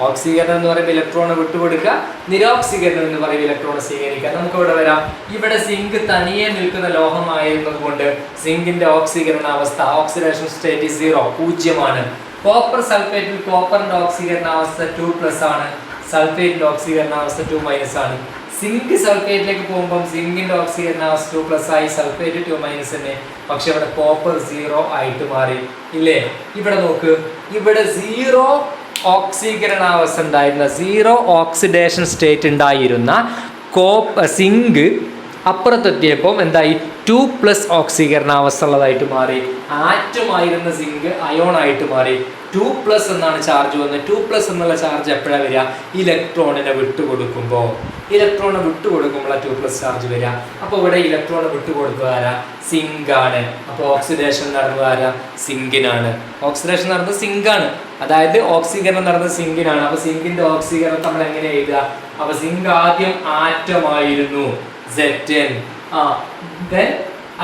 ഓക്സീകരണം എന്ന് പറയുമ്പോൾ ഇലക്ട്രോണെ വിട്ടുകൊടുക്കുക, നിരോക്സീകരണം എന്ന് പറയുമ്പോൾ ഇലക്ട്രോണെ സ്വീകരിക്കുക. നമുക്ക് ഇവിടെ വരാം. ഇവിടെ സിങ്ക് തനിയെ നിൽക്കുന്ന ലോഹമായിരുന്നത് കൊണ്ട് സിങ്കിന്റെ ഓക്സീകരണാവസ്ഥ, ഓക്സിഡേഷൻ സ്റ്റേറ്റ് 0, 0ആണ്. കോപ്പർ സൾഫേറ്റിൽ കോപ്പറിന്റെ ഓക്സീകരണാവസ്ഥ 2+ ആണ്, സൾഫേറ്റിന്റെ ഓക്സീകരണാവസ്ഥ 2- ആണ്. സിങ്ക് സൾഫേറ്റിലേക്ക് പോകുമ്പോൾ സിങ്കിന്റെ ഓക്സീകരണാവസ്ഥ 2+ ആയി, സൾഫേറ്റ് 2- തന്നെ. പക്ഷെ ഇവിടെ കോപ്പർ 0 ആയിട്ട് മാറി ഇല്ലേ? ഇവിടെ നോക്ക്, ഇവിടെ 0 ഓക്സീകരണാവസ്ഥ ഉണ്ടായിരുന്ന, 0 ഓക്സിഡേഷൻ സ്റ്റേറ്റ് ഉണ്ടായിരുന്ന സിങ്ക് അപ്പുറത്തെത്തിയപ്പോൾ എന്തായി, 2+ ഓക്സീകരണാവസ്ഥ ഉള്ളതായിട്ട് മാറി. ആറ്റമായിരുന്ന സിങ്ക് അയോൺ ആയിട്ട് മാറി. 2+ എന്നാണ് ചാർജ് വന്നത്. 2+ എന്നുള്ള ചാർജ് എപ്പോഴാണ് വരിക, ഇലക്ട്രോണിനെ വിട്ടുകൊടുക്കുമ്പോൾ. ഇലക്ട്രോണിനെ വിട്ടുകൊടുക്കുമ്പോൾ 2+ ചാർജ് വരിക. അപ്പോൾ ഇവിടെ ഇലക്ട്രോണിനെ വിട്ടുകൊടുക്കുക ആരാ, സിങ്കാണ്. അപ്പോൾ ഓക്സിഡേഷൻ നടന്നത് ആരാ, സിങ്കിനാണ്. ഓക്സിഡേഷൻ നടന്നത് സിങ്കാണ്, അതായത് ഓക്സീകരണം നടന്നത് സിങ്കിനാണ്. അപ്പോൾ സിങ്കിന്റെ ഓക്സീകരണം നമ്മൾ എങ്ങനെ എഴുതുക, അപ്പോൾ സിങ്ക് ആദ്യം ആറ്റമായിരുന്നു Zn.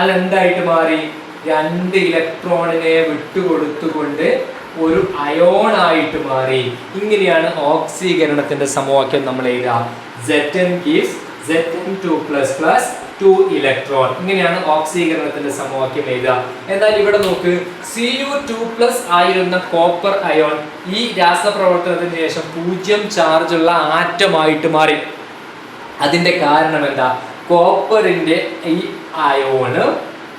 അതെന്തായിട്ട് മാറി, 2 ഇലക്ട്രോണിനെ വിട്ടുകൊടുത്തുകൊണ്ട് ഒരു അയോണായിട്ട് മാറി. ഇങ്ങനെയാണ് ഓക്സീകരണത്തിന്റെ സമവാക്യം നമ്മൾ എഴുതുക. Zn gives Zn2++ 2 electron. ഇങ്ങനെയാണ് ഓക്സീകരണത്തിന്റെ സമവാക്യം എഴുതുക. എന്നാൽ ഇവിടെ നോക്ക്, Cu2+ ആയിരുന്ന കോപ്പർ അയോൺ ഈ രാസപ്രവർത്തനത്തിന് ശേഷം 0 ചാർജുള്ള ആറ്റമായിട്ട് മാറി. അതിന്റെ കാരണം എന്താ, കോപ്പറിന്റെ ഈ അയോണ്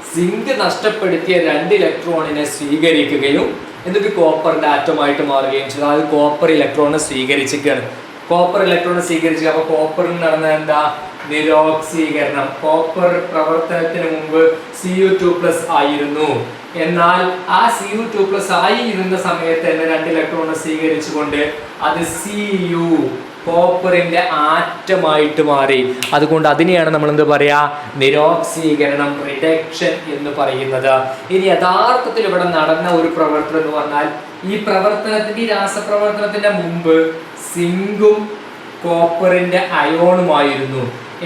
സിങ്ക് നഷ്ടപ്പെടുത്തിയ 2 ഇലക്ട്രോണിനെ സ്വീകരിക്കുകയും എന്നിട്ട് കോപ്പറിന്റെ ആറ്റമായിട്ട് മാറുകയും ചെയ്തു. അത് കോപ്പർ ഇലക്ട്രോണിനെ സ്വീകരിച്ചിരിക്കുകയാണ്. കോപ്പർ ഇലക്ട്രോണിനെ സ്വീകരിക്കുക. അപ്പോൾ കോപ്പറിൽ നടന്ന എന്താ, നിരോക്സീകരണം. കോപ്പർ പ്രവർത്തനത്തിന് മുമ്പ് Cu2+ ആയിരുന്നു. എന്നാൽ ആ Cu2+ ആയിരുന്ന സമയത്ത് തന്നെ 2 ഇലക്ട്രോണിനെ സ്വീകരിച്ചുകൊണ്ട് അത് Cu കോപ്പറിന്റെ ആറ്റമായിട്ട് മാറി. അതുകൊണ്ട് അതിനെയാണ് നമ്മൾ എന്ത് പറയാ, നിരോക്സീകരണം, റിഡക്ഷൻ എന്ന് പറയുന്നത്. ഇനി യഥാർത്ഥത്തിൽ ഇവിടെ നടന്ന ഒരു പ്രവർത്തനം എന്ന് പറഞ്ഞാൽ, ഈ പ്രവർത്തനത്തിന്റെ, ഈ രാസപ്രവർത്തനത്തിന്റെ മുമ്പ് സിങ്കും കോപ്പറിന്റെ അയോണുമായിരുന്നു.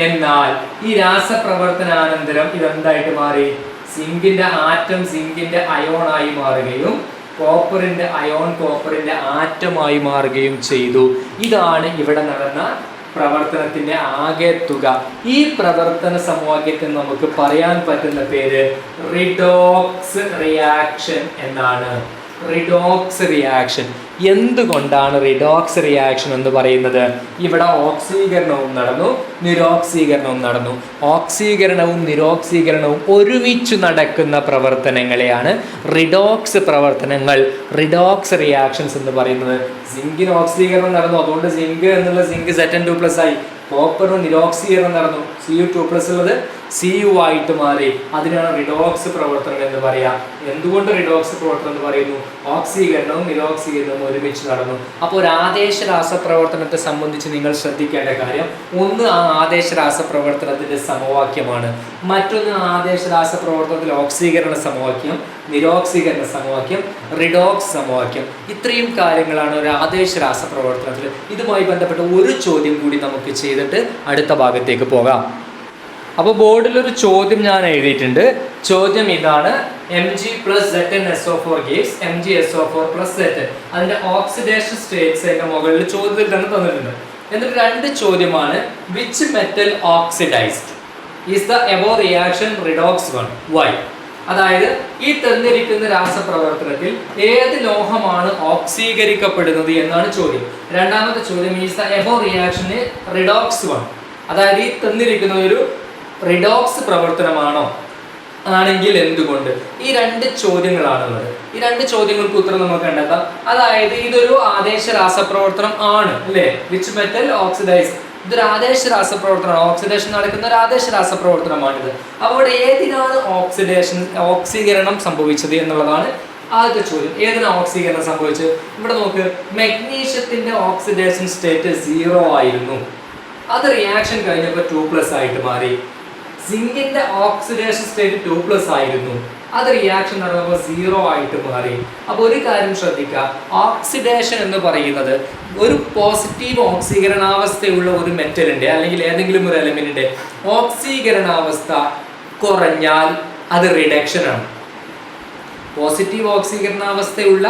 എന്നാൽ ഈ രാസപ്രവർത്തനാനന്തരം ഇതെന്തായിട്ട് മാറി, സിങ്കിന്റെ ആറ്റം സിങ്കിന്റെ അയോണായി മാറുകയും കോപ്പറിന്റെ അയോൺ കോപ്പറിന്റെ ആറ്റമായി മാറുകയും ചെയ്തു. ഇതാണ് ഇവിടെ നടന്ന പ്രവർത്തനത്തിന്റെ ആകെ തുക. ഈ പ്രവർത്തന സമവാക്യത്തിന് നമുക്ക് പറയാൻ പറ്റുന്ന പേര് റിഡോക്സ് റിയാക്ഷൻ എന്നാണ്. Redox reaction. എന്തുകൊണ്ടാണ് റിഡോക്സ് റിയാക്ഷൻ എന്ന് പറയുന്നത്? ഇവിടെ ഓക്സീകരണവും നടന്നു, നിരോക്സീകരണവും നടന്നു. ഓക്സീകരണവും നിരോക്സീകരണവും ഒരുമിച്ച് നടക്കുന്ന പ്രവർത്തനങ്ങളെയാണ് റിഡോക്സ് പ്രവർത്തനങ്ങൾ, റിഡോക്സ് റിയാക്ഷൻസ് എന്ന് പറയുന്നത്. സിങ്കിന് ഓക്സീകരണം നടന്നു, അതുകൊണ്ട് സിങ്ക് എന്നുള്ള സിങ്ക് Zn2+ ആയി. കോപ്പറിന് നിരോക്സീകരണം നടന്നു, Cu2+ ഉള്ളത് Cu ആയിട്ട് മാറി. അതിനാണ് റിഡോക്സ് പ്രവർത്തനം എന്ന് പറയാം. എന്തുകൊണ്ട് റിഡോക്സ് പ്രവർത്തനം എന്ന് പറയുന്നു? ഓക്സീകരണവും നിരോക്സീകരണവും ഒരുമിച്ച് നടന്നു. അപ്പോൾ ഒരു ആദേശ രാസപ്രവർത്തനത്തെ സംബന്ധിച്ച് നിങ്ങൾ ശ്രദ്ധിക്കേണ്ട കാര്യം, ഒന്ന് ആ ആദേശ രാസപ്രവർത്തനത്തിന്റെ സമവാക്യമാണ്, മറ്റൊന്ന് ആദേശ രാസപ്രവർത്തനത്തിൽ ഓക്സീകരണ സമവാക്യം, നിരോക്സീകരണ സമവാക്യം, റിഡോക്സ് സമവാക്യം. ഇത്രയും കാര്യങ്ങളാണ് ഒരു ആദേശ രാസപ്രവർത്തനത്തിൽ. ഇതുമായി ബന്ധപ്പെട്ട ഒരു ചോദ്യം കൂടി നമുക്ക് ചെയ്തിട്ട് അടുത്ത ഭാഗത്തേക്ക് പോകാം. അപ്പോൾ ബോർഡിലൊരു ചോദ്യം ഞാൻ എഴുതിയിട്ടുണ്ട്. ചോദ്യം ഇതാണ്, Mg + ZnSO4 gives MgSO4 + Zn. അതിന്റെ ഓക്സിഡേഷൻ സ്റ്റേറ്റ്സ് അതിന്റെ മുകളിൽ ചോദ്യത്തിൽ തന്നെ തന്നിട്ടുണ്ട്. എന്നിട്ട് രണ്ട് ചോദ്യമാണ്, which metal oxidised is the above reaction redox 1 why? അതായത് ഈ തന്നിരിക്കുന്ന രാസപ്രവർത്തനത്തിൽ ഏത് ലോഹമാണ് ഓക്സീകരിക്കപ്പെടുന്നത് എന്നാണ് ചോദ്യം. രണ്ടാമത്തെ ചോദ്യം, is the above reaction redox 1, അതായത് ഈ തന്നിരിക്കുന്ന ഒരു റിഡോക്സ് പ്രവർത്തനമാണോ, ആണെങ്കിൽ എന്തുകൊണ്ട്? ഈ രണ്ട് ചോദ്യങ്ങളാണുള്ളത്. ഈ രണ്ട് ചോദ്യങ്ങൾക്ക് ഉത്തരം നമുക്ക് കണ്ടെത്താം. അതായത് ഇതൊരു ആദേശ രാസപ്രവർത്തനം ആണ് അല്ലേ, വിച്ച് മെറ്റൽ ഓക്സിഡൈസ്, ഇതൊരു ആദേശ രാസപ്രവർത്തനമാണ്, ഓക്സിഡേഷൻ നടക്കുന്ന ഒരു ആദേശ രാസപ്രവർത്തനമാണിത്. അപ്പോൾ ഏതിനാണ് ഓക്സീകരണം സംഭവിച്ചത് എന്നുള്ളതാണ് ആദ്യത്തെ ചോദ്യം. ഏതിനാണ് ഓക്സീകരണം സംഭവിച്ചത്? ഇവിടെ നോക്ക്, മെഗ്നീഷ്യത്തിന്റെ ഓക്സിഡേഷൻ സ്റ്റേറ്റ് 0 ആയിരുന്നു, അത് റിയാക്ഷൻ കഴിഞ്ഞപ്പോൾ 2+ ആയിട്ട് മാറി. സിങ്കിന്റെ ഓക്സിഡേഷൻ സ്റ്റേറ്റ് 2+ ആയിരുന്നു, അത് റിയാക്ഷൻ നടന്നപ്പോൾ 0 ആയിട്ട് മാറി. അപ്പോൾ ഒരു കാര്യം ശ്രദ്ധിക്കുക, ഓക്സിഡേഷൻ എന്ന് പറയുന്നത് ഒരു പോസിറ്റീവ് ഓക്സീകരണാവസ്ഥയുള്ള ഒരു മെറ്റലിന്റെ അല്ലെങ്കിൽ ഏതെങ്കിലും ഒരു എലമെന്റിന്റെ ഓക്സീകരണാവസ്ഥ കുറഞ്ഞാൽ അത് റിഡക്ഷൻ ആണ്. പോസിറ്റീവ് ഓക്സീകരണാവസ്ഥയുള്ള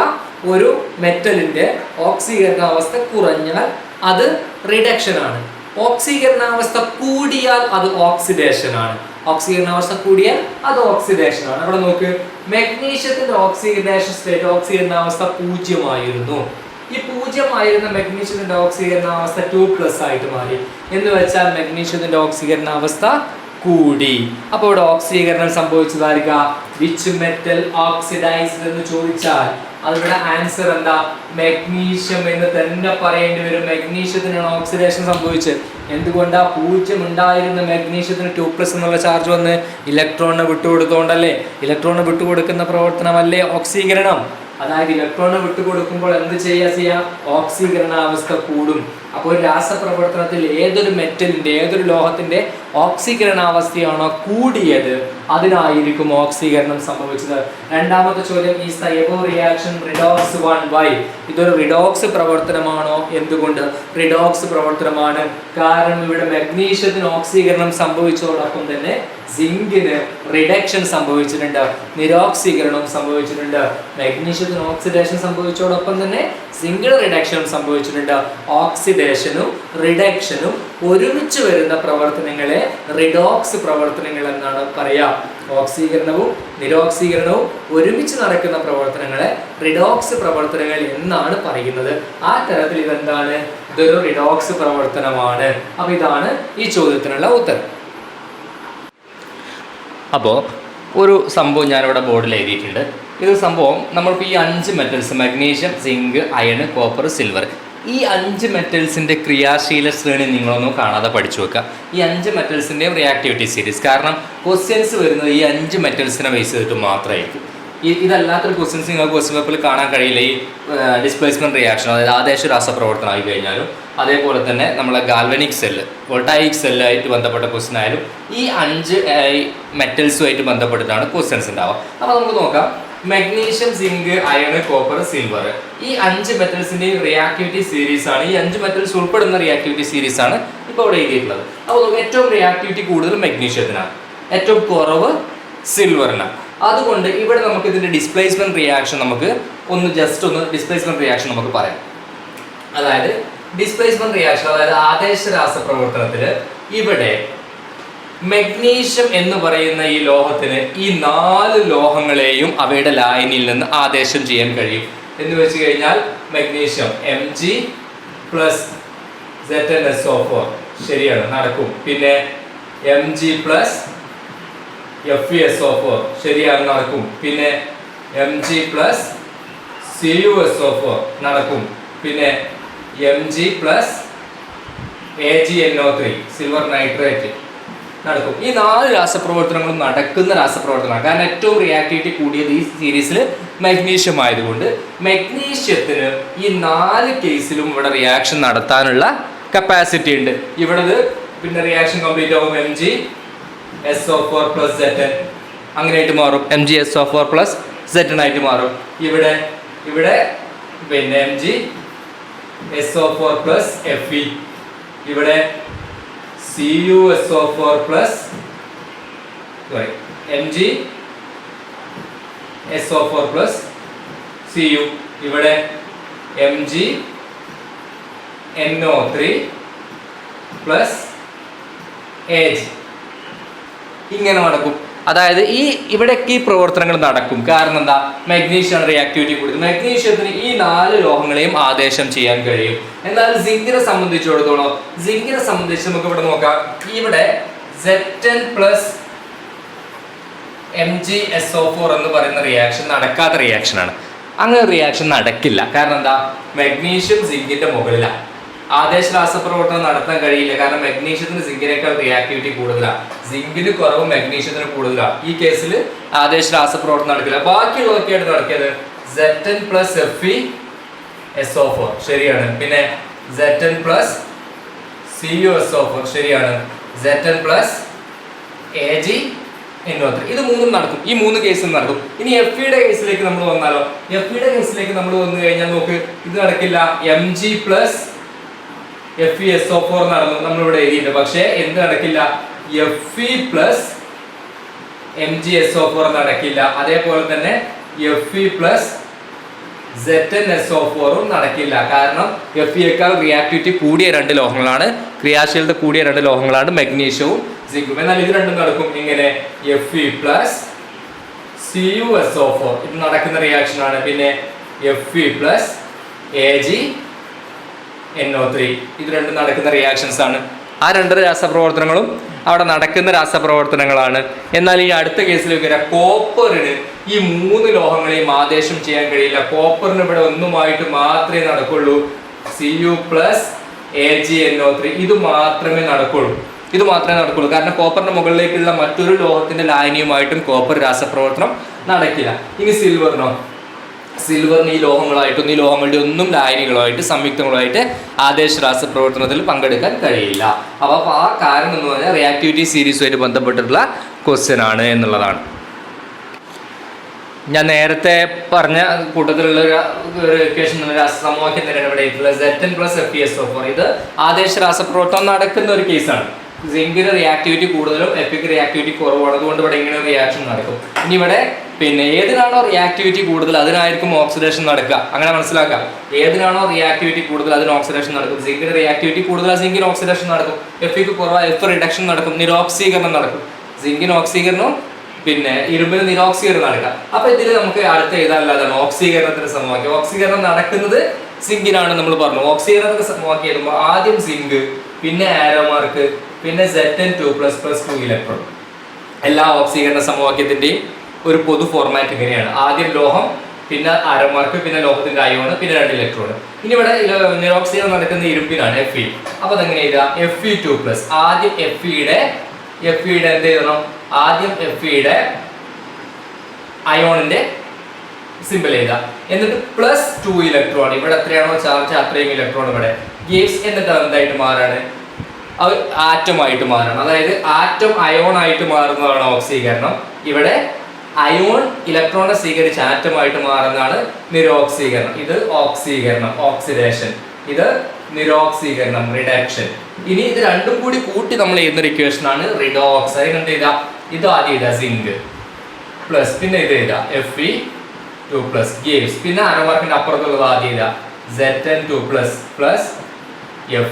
ഒരു മെറ്റലിന്റെ ഓക്സീകരണാവസ്ഥ കുറഞ്ഞാൽ അത് റിഡക്ഷൻ ആണ്. ഓക്സീകരണാവസ്ഥ കൂടിയാൽ അത് ഓക്സിഡേഷൻ ആണ്. ഓക്സീകരണാവസ്ഥ കൂടിയാൽ അത് ഓക്സിഡേഷൻ ആണ്. അവിടെ നോക്ക്, മെഗ്നീഷ്യത്തിന്റെ ഓക്സീകരണേഷൻ സ്റ്റേറ്റ് ഓക്സീകരണാവസ്ഥ 0 ആയിരുന്നു. ഈ 0 ആയിരുന്ന മെഗ്നീഷ്യത്തിന്റെ ഓക്സീകരണാവസ്ഥ 2+ ആയിട്ട് മാറി. എന്ന് വെച്ചാൽ മെഗ്നീഷ്യത്തിന്റെ ഓക്സീകരണാവസ്ഥ കൂടി. അപ്പോൾ ഇവിടെ ഓക്സീകരണം സംഭവിച്ചതായിരിക്കുക വിച്ച് മെറ്റൽ ഓക്സിഡൈസ്ഡ് എന്ന് ചോദിച്ചാൽ അതിവിടെ ആൻസർ എന്താ? മെഗ്നീഷ്യം എന്ന് തന്നെ പറയേണ്ടി വരും. മെഗ്നീഷ്യത്തിനാണ് ഓക്സിഡേഷൻ സംഭവിച്ചത്. എന്തുകൊണ്ടാ? 0 ഉണ്ടായിരുന്ന മെഗ്നീഷ്യത്തിന് 2+ എന്നുള്ള ചാർജ് വന്ന് ഇലക്ട്രോണിനെ വിട്ടുകൊടുത്തോണ്ടല്ലേ. ഇലക്ട്രോണിനെ വിട്ടുകൊടുക്കുന്ന പ്രവർത്തനമല്ലേ ഓക്സീകരണം. അതായത് ഇലക്ട്രോണിനെ വിട്ടുകൊടുക്കുമ്പോൾ എന്ത് ചെയ്യാ? ഓക്സീകരണാവസ്ഥ കൂടും. അപ്പോൾ രാസപ്രവർത്തനത്തിൽ ഏതൊരു മെറ്റലിന്റെ ഏതൊരു ലോഹത്തിന്റെ ഓക്സീകരണാവസ്ഥയാണോ കൂടിയത് അതിനായിരിക്കും ഓക്സീകരണം സംഭവിച്ചത്. രണ്ടാമത്തെ ചോദ്യം, is the above reaction redox 1 why? ഇതൊരു റിഡോക്സ് പ്രവർത്തനമാണോ? എന്തുകൊണ്ട് റിഡോക്സ് പ്രവർത്തനമാണ്? കാരണം ഇവിടെ മെഗ്നീഷ്യത്തിന് ഓക്സീകരണം സംഭവിച്ചതോടൊപ്പം തന്നെ സിങ്കിന് റിഡക്ഷൻ സംഭവിച്ചിട്ടുണ്ട്, നിരോക്സീകരണവും സംഭവിച്ചിട്ടുണ്ട്. മെഗ്നീഷ്യത്തിന് ഓക്സിഡേഷൻ സംഭവിച്ചതോടൊപ്പം തന്നെ സിങ്കിന് റിഡക്ഷനും സംഭവിച്ചിട്ടുണ്ട്. ഓക്സിഡേഷനും റിഡക്ഷനും ഒരുമിച്ച് വരുന്ന പ്രവർത്തനങ്ങളെ റിഡോക്സ് പ്രവർത്തനങ്ങൾ എന്നാണ് പറയാ. ഓക്സീകരണവും നിരോക്സീകരണവും ഒരുമിച്ച് നടക്കുന്ന പ്രവർത്തനങ്ങളെ റിഡോക്സ് പ്രവർത്തനങ്ങൾ എന്നാണ് പറയുന്നത്. ആ തരത്തിൽ ഇതെന്താണ്? ഇതൊരു റിഡോക്സ് പ്രവർത്തനമാണ്. അപ്പൊ ഇതാണ് ഈ ചോദ്യത്തിനുള്ള ഉത്തരം. അപ്പോൾ ഒരു സംഭവം ഞാനിവിടെ ബോർഡിൽ എഴുതിയിട്ടുണ്ട്. ഇത് സംഭവം നമ്മളിപ്പോൾ ഈ 5 metals magnesium, zinc, iron, copper, silver, ഈ 5 മെറ്റൽസിൻ്റെ ക്രിയാശീല ശ്രേണി നിങ്ങളൊന്നും കാണാതെ പഠിച്ചു വെക്കുക. ഈ 5 മെറ്റൽസിൻ്റെയും റിയാക്ടിവിറ്റി സീരീസ്. കാരണം ക്വസ്റ്റ്യൻസ് വരുന്നത് ഈ 5 മെറ്റൽസിനെ ബേസ് ചെയ്തിട്ട് മാത്രമായിരിക്കും. ഇതല്ലാത്തൊരു ക്വസ്റ്റ്യൻസ് നിങ്ങൾക്ക് ക്വസ്റ്റ്യൻ പേപ്പറിൽ കാണാൻ കഴിയില്ല. ഈ ഡിസ്പ്ലേസ്മെൻറ്റ് റിയാക്ഷൻ, അതായത് ആദേശ രാസപ്രവർത്തനം ആയി കഴിഞ്ഞാലും അതേപോലെ തന്നെ നമ്മളെ ഗാൽവനിക് സെല്ല്, വോൾട്ടായിക് സെല്ലായിട്ട് ബന്ധപ്പെട്ട ക്വസ്റ്റ്യൻ ആയാലും ഈ 5 മെറ്റൽസുമായിട്ട് ബന്ധപ്പെട്ടിട്ടാണ് ക്വസ്റ്റ്യൻസ് ഉണ്ടാവുക. അപ്പോൾ നമുക്ക് നോക്കാം. Magnesium, zinc, iron, copper, silver, ഈ 5 മെറ്റൽസിൻ്റെയും റിയാക്ടിവിറ്റി സീരീസ് ആണ്. ഈ 5 മെറ്റൽസ് ഉൾപ്പെടുന്ന റിയാക്ടിവിറ്റി സീരീസ് ആണ് ഇപ്പോൾ ഇവിടെ എഴുതിയിട്ടുള്ളത്. അപ്പോൾ നമുക്ക് ഏറ്റവും റിയാക്ടിവിറ്റി കൂടുതൽ മെഗ്നീഷ്യത്തിനാണ്, ഏറ്റവും കുറവ് സിൽവറിനാണ്. അതുകൊണ്ട് ഇവിടെ നമുക്ക് ഇതിൻ്റെ ഡിസ്പ്ലേസ്മെൻറ്റ് റിയാക്ഷൻ നമുക്ക് ജസ്റ്റ് ഒന്ന് ഡിസ്പ്ലേസ്മെൻറ്റ് റിയാക്ഷൻ നമുക്ക് പറയാം. അതായത് ഡിസ്പ്ലേസ്മെൻറ്റ് റിയാക്ഷൻ, അതായത് ആദേശ രാസപ്രവർത്തനത്തിൽ ഇവിടെ മെഗ്നീഷ്യം എന്ന് പറയുന്ന ഈ ലോഹത്തിന് ഈ 4 ലോഹങ്ങളെയും അവയുടെ ലായനിയിൽ നിന്ന് ആദേശം ചെയ്യാൻ കഴിയും. എന്ന് വെച്ച് കഴിഞ്ഞാൽ മെഗ്നീഷ്യം Mg + ZnSO4 ശരിയാണ്, നടക്കും. പിന്നെ Mg + FeSO4 ശരിയാണ്, നടക്കും. പിന്നെ Mg + CuSO4 നടക്കും. പിന്നെ Mg + AgNO3 സിൽവർ നൈട്രേറ്റ് നടക്കും. ഈ 4 രാസപ്രവർത്തനങ്ങളും നടക്കുന്ന രാസപ്രവർത്തനമാണ്. കാരണം ഏറ്റവും റിയാക്ടിവിറ്റി കൂടിയത് ഈ സീരീസിൽ മെഗ്നീഷ്യം ആയതുകൊണ്ട് മെഗ്നീഷ്യത്തിന് ഈ 4 കേസിലും ഇവിടെ റിയാക്ഷൻ നടത്താനുള്ള കപ്പാസിറ്റി ഉണ്ട്. ഇവിടെ പിന്നെ റിയാക്ഷൻ കംപ്ലീറ്റ് ആകും. MgSO4 + Zn അങ്ങനെയായിട്ട് മാറും. MgSO4 + Zn ആയിട്ട് മാറും. ഇവിടെ പിന്നെ MgSO4 + Fe, ഇവിടെ CuSO4 + MgSO4 + Cu, ഇവിടെ MgNO3 പ്ലസ് AG ഇങ്ങനെ നടക്കും. അതായത് ഇവിടേക്ക് ഈ പ്രവർത്തനങ്ങൾ നടക്കും. കാരണം എന്താ? മഗ്നീഷ്യമാണ് റിയാക്ടിവിറ്റി കൂടുതൽ. മഗ്നീഷ്യത്തിന് ഈ 4 ലോഹങ്ങളെയും ആദേശം ചെയ്യാൻ കഴിയും. എന്നാൽ സിങ്കിനെ സംബന്ധിച്ചിടത്തോളം നമുക്ക് ഇവിടെ നോക്കാം. ഇവിടെ Zn പ്ലസ് MgSO4 എന്ന് പറയുന്ന റിയാക്ഷൻ നടക്കാത്ത റിയാക്ഷനാണ്. അങ്ങനെ റിയാക്ഷൻ നടക്കില്ല. കാരണം എന്താ? മഗ്നീഷ്യം സിങ്കിന്റെ മുകളിലാണ്. ആദേശ രാസപ്രവർത്തനം നടത്താൻ കഴിയില്ല. കാരണം മഗ്നീഷ്യത്തിന് സിങ്കിനേക്കാൾ റിയാക്ടിവിറ്റി കൂടുതലാണ്. സിങ്കിന് കുറവ്, മഗ്നീഷ്യത്തിന് കൂടുതലാണ്. ഈ കേസിൽ ആദേശ രാസപ്രവർത്തനം നടക്കില്ല. ബാക്കിയുള്ളതൊക്കെയായിട്ട് നടക്കിയത് Zn പ്ലസ് FeSO4 ശരിയാണ്. പിന്നെ Zn പ്ലസ് CuSO4 ശരിയാണ്. Zn പ്ലസ് AgNO3 ഇത് മൂന്നും നടക്കും. ഈ 3 കേസും നടക്കും. ഇനി Feയുടെ കേസിലേക്ക് നമ്മൾ വന്നാലോ? Feയുടെ കേസിലേക്ക് നമ്മൾ വന്നു കഴിഞ്ഞാൽ നോക്ക്, ഇത് നടക്കില്ല. Mg പ്ലസ് FeSO4 നടന്നു, നമ്മളിവിടെ എഴുതിയിട്ടുണ്ട്. പക്ഷേ എന്ത് നടക്കില്ല? Fe പ്ലസ് MgSO4 നടക്കില്ല. അതേപോലെ തന്നെ Fe പ്ലസ് ZnSO4 നടക്കില്ല. കാരണം Feയേക്കാൾ റിയാക്ടിവിറ്റി കൂടിയ 2 ലോഹങ്ങളാണ്, ക്രിയാശീലത കൂടിയ 2 ലോഹങ്ങളാണ് മഗ്നീഷ്യവും സിങ്കും. എന്നാൽ ഇത് രണ്ടും നടക്കും. ഇങ്ങനെ Fe പ്ലസ് CuSO4 ഇത് നടക്കുന്ന റിയാക്ഷൻ ആണ്. പിന്നെ Fe പ്ലസ് AgNO3 ഇത് രണ്ടും നടക്കുന്ന റിയാക്ഷൻസ് ആണ്. ആ 2 രാസപ്രവർത്തനങ്ങളും അവിടെ നടക്കുന്ന രാസപ്രവർത്തനങ്ങളാണ്. എന്നാൽ ഈ അടുത്ത കേസിലേക്ക് വരാം. കോപ്പറിന് ഈ 3 ലോഹങ്ങളെയും ആദേശം ചെയ്യാൻ കഴിയില്ല. കോപ്പറിന് ഇവിടെ ഒന്നുമായിട്ട് മാത്രമേ നടക്കുള്ളൂ. Cu പ്ലസ് AgNO3 ഇത് മാത്രമേ നടക്കുള്ളൂ. കാരണം കോപ്പറിന്റെ മുകളിലേക്കുള്ള മറ്റൊരു ലോഹത്തിന്റെ ലായനിയുമായിട്ടും കോപ്പർ രാസപ്രവർത്തനം നടക്കില്ല. ഇനി സിൽവറിന് ഈ ലോഹങ്ങളായിട്ടും ഈ ലോഹങ്ങളുടെ ഒന്നും ലായനികളായിട്ട് സംയുക്തങ്ങളായിട്ട് ആദേശ രാസപ്രവർത്തനത്തിൽ പങ്കെടുക്കാൻ കഴിയില്ല. അപ്പോൾ ആ കാരണം എന്ന് പറഞ്ഞാൽ റിയാക്ടിവിറ്റി സീരീസുമായിട്ട് ബന്ധപ്പെട്ടിട്ടുള്ള ക്വസ്റ്റ്യൻ ആണ് എന്നുള്ളതാണ്. ഞാൻ നേരത്തെ പറഞ്ഞ കൂട്ടത്തിലുള്ള ഒരു ഇക്വേഷൻ സമവാക്യം തന്നെയാണ് ഇവിടെ Zn പ്ലസ് FeSO4 ഇത് ആദേശ രാസപ്രവർത്തനം നടക്കുന്ന ഒരു കേസാണ്. സിങ്കിന് റിയാക്ടിവിറ്റി കൂടുതലും എഫിക്ക് റിയാക്ടിവിറ്റി കുറവാണ്. അതുകൊണ്ട് ഇവിടെ ഇങ്ങനെ റിയാക്ഷൻ നടക്കും. ഇനി ഇവിടെ പിന്നെ ഏതിനാണോ റിയാക്ടിവിറ്റി കൂടുതൽ അതിനായിരിക്കും ഓക്സിഡേഷൻ നടക്കുക. അങ്ങനെ മനസ്സിലാക്കാം. ഏതിനാണോ റിയാക്ടിവിറ്റി കൂടുതൽ അതിന് ഓക്സിഡേഷൻ നടക്കും. സിങ്കിന് റിയാക്ടിവിറ്റി കൂടുതൽ സിങ്കിന് ഓക്സിഡേഷൻ നടക്കും. എഫിക്ക് കുറവ് എഫ് റിഡക്ഷൻ നടക്കും, നിരോക്സീകരണം നടക്കും. സിങ്കിന് ഓക്സീകരണവും പിന്നെ ഇരുമ്പിന് നിരോക്സീകരണം നടക്കുക. അപ്പൊ ഇതിൽ നമുക്ക് അടുത്ത് എഴുതാനുള്ളതാണ് ഓക്സീകരണത്തിന്റെ സമവാക്യം. ഓക്സീകരണം നടക്കുന്നത് സിങ്കിനാണ് നമ്മൾ പറഞ്ഞു. ഓക്സീകരണത്തിന്റെ സമവാക്യം എഴുതുമ്പോൾ ആദ്യം സിങ്ക്, പിന്നെ ആരോമാർക്ക്, പിന്നെ Zn2 പ്ലസ് 2 ഇലക്ട്രോൺ. എല്ലാ ഓക്സീകരണ സമവാക്യത്തിന്റെയും ഒരു പൊതു ഫോർമാറ്റ് ഇങ്ങനെയാണ്. ആദ്യം ലോഹം, പിന്നെ ആരോമാർക്ക്, പിന്നെ ലോഹത്തിന്റെ അയോണ്, പിന്നെ 2 ഇലക്ട്രോൺ. ഇനി ഇവിടെ നിരോക്സീകരണം നടക്കുന്ന ഇരുമ്പിനാണ് Fe. അപ്പൊ അതെങ്ങനെ എഴുതാം? Fe2 പ്ലസ് ആദ്യം Feയുടെ എന്ത് എഴുതണം? ആദ്യം Feയുടെ അയോണിന്റെ സിമ്പിൾ എഴുതാം. എന്നിട്ട് പ്ലസ് 2 ഇലക്ട്രോൺ. ഇവിടെ എത്രയാണോ ചാർജ് അത്രയും ഇലക്ട്രോൺ ഇവിടെ ഗീവ്സ്. എന്നിട്ട് എന്തായിട്ട് മാറാണ്? അത് ആറ്റമായിട്ട് മാറണം. അതായത് ആറ്റം അയോൺ ആയിട്ട് മാറുന്നതാണ് ഓക്സീകരണം. ഇവിടെ അയോൺ ഇലക്ട്രോണെ സ്വീകരിച്ച് ആറ്റമായിട്ട് മാറുന്നതാണ് നിരോക്സീകരണം. ഇത് ഓക്സീകരണം, ഓക്സിഡേഷൻ. ഇത് നിരോക്സീകരണം, റിഡക്ഷൻ. ഇനി ഇത് രണ്ടും കൂടി കൂട്ടി നമ്മൾ എഴുതുന്ന ഇക്വേഷൻ ആണ് റിഡോക്സ്. അതിനെന്ത് ചെയ്താ? ഇത് ആദ്യം എഴുതാ സിങ്ക് പ്ലസ്, പിന്നെ ഇത് എഴുതാ Fe2 പ്ലസ് ഗീവ്സ്. പിന്നെ അരമാർക്കിന്റെ അപ്പുറത്തുള്ളത് ആദ്യം എഴുതാ Zn2 plus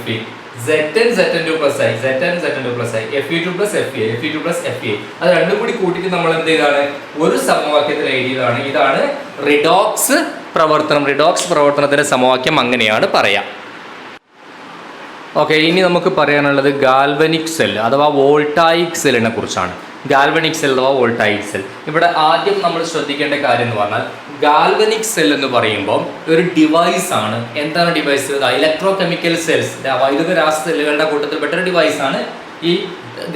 Fe. Zn2 plus ആയി, Zn2 പ്ലസ് ആയി, Fe2 പ്ലസ് Fe. അത് രണ്ടും കൂടി കൂട്ടിയിട്ട് നമ്മൾ എന്ത് ചെയ്താണ്? ഒരു സമവാക്യത്തിൽ എഴുതിയതാണ്. ഇതാണ് റിഡോക്സ് പ്രവർത്തനം. റിഡോക്സ് പ്രവർത്തനത്തിന്റെ സമവാക്യം അങ്ങനെയാണ് പറയാം. ഓക്കെ, ഇനി നമുക്ക് പറയാനുള്ളത് ഗാൽവനിക് സെൽ അഥവാ വോൾട്ടായിക് സെല്ലിനെ കുറിച്ചാണ്. ഗാൽവനിക് സെൽ അഥവാ വോൾട്ടായിക് സെൽ. ഇവിടെ ആദ്യം നമ്മൾ ശ്രദ്ധിക്കേണ്ട കാര്യം എന്ന് പറഞ്ഞാൽ ഗാൽവനിക് സെൽ എന്ന് പറയുമ്പോൾ ഒരു ഡിവൈസ് ആണ്. എന്താണ് ഡിവൈസ്? ഇലക്ട്രോ കെമിക്കൽ സെൽസ്, വൈദ്യുത രാസ സെല്ലുകളുടെ കൂട്ടത്തിൽപ്പെട്ട ഒരു ഡിവൈസ് ആണ് ഈ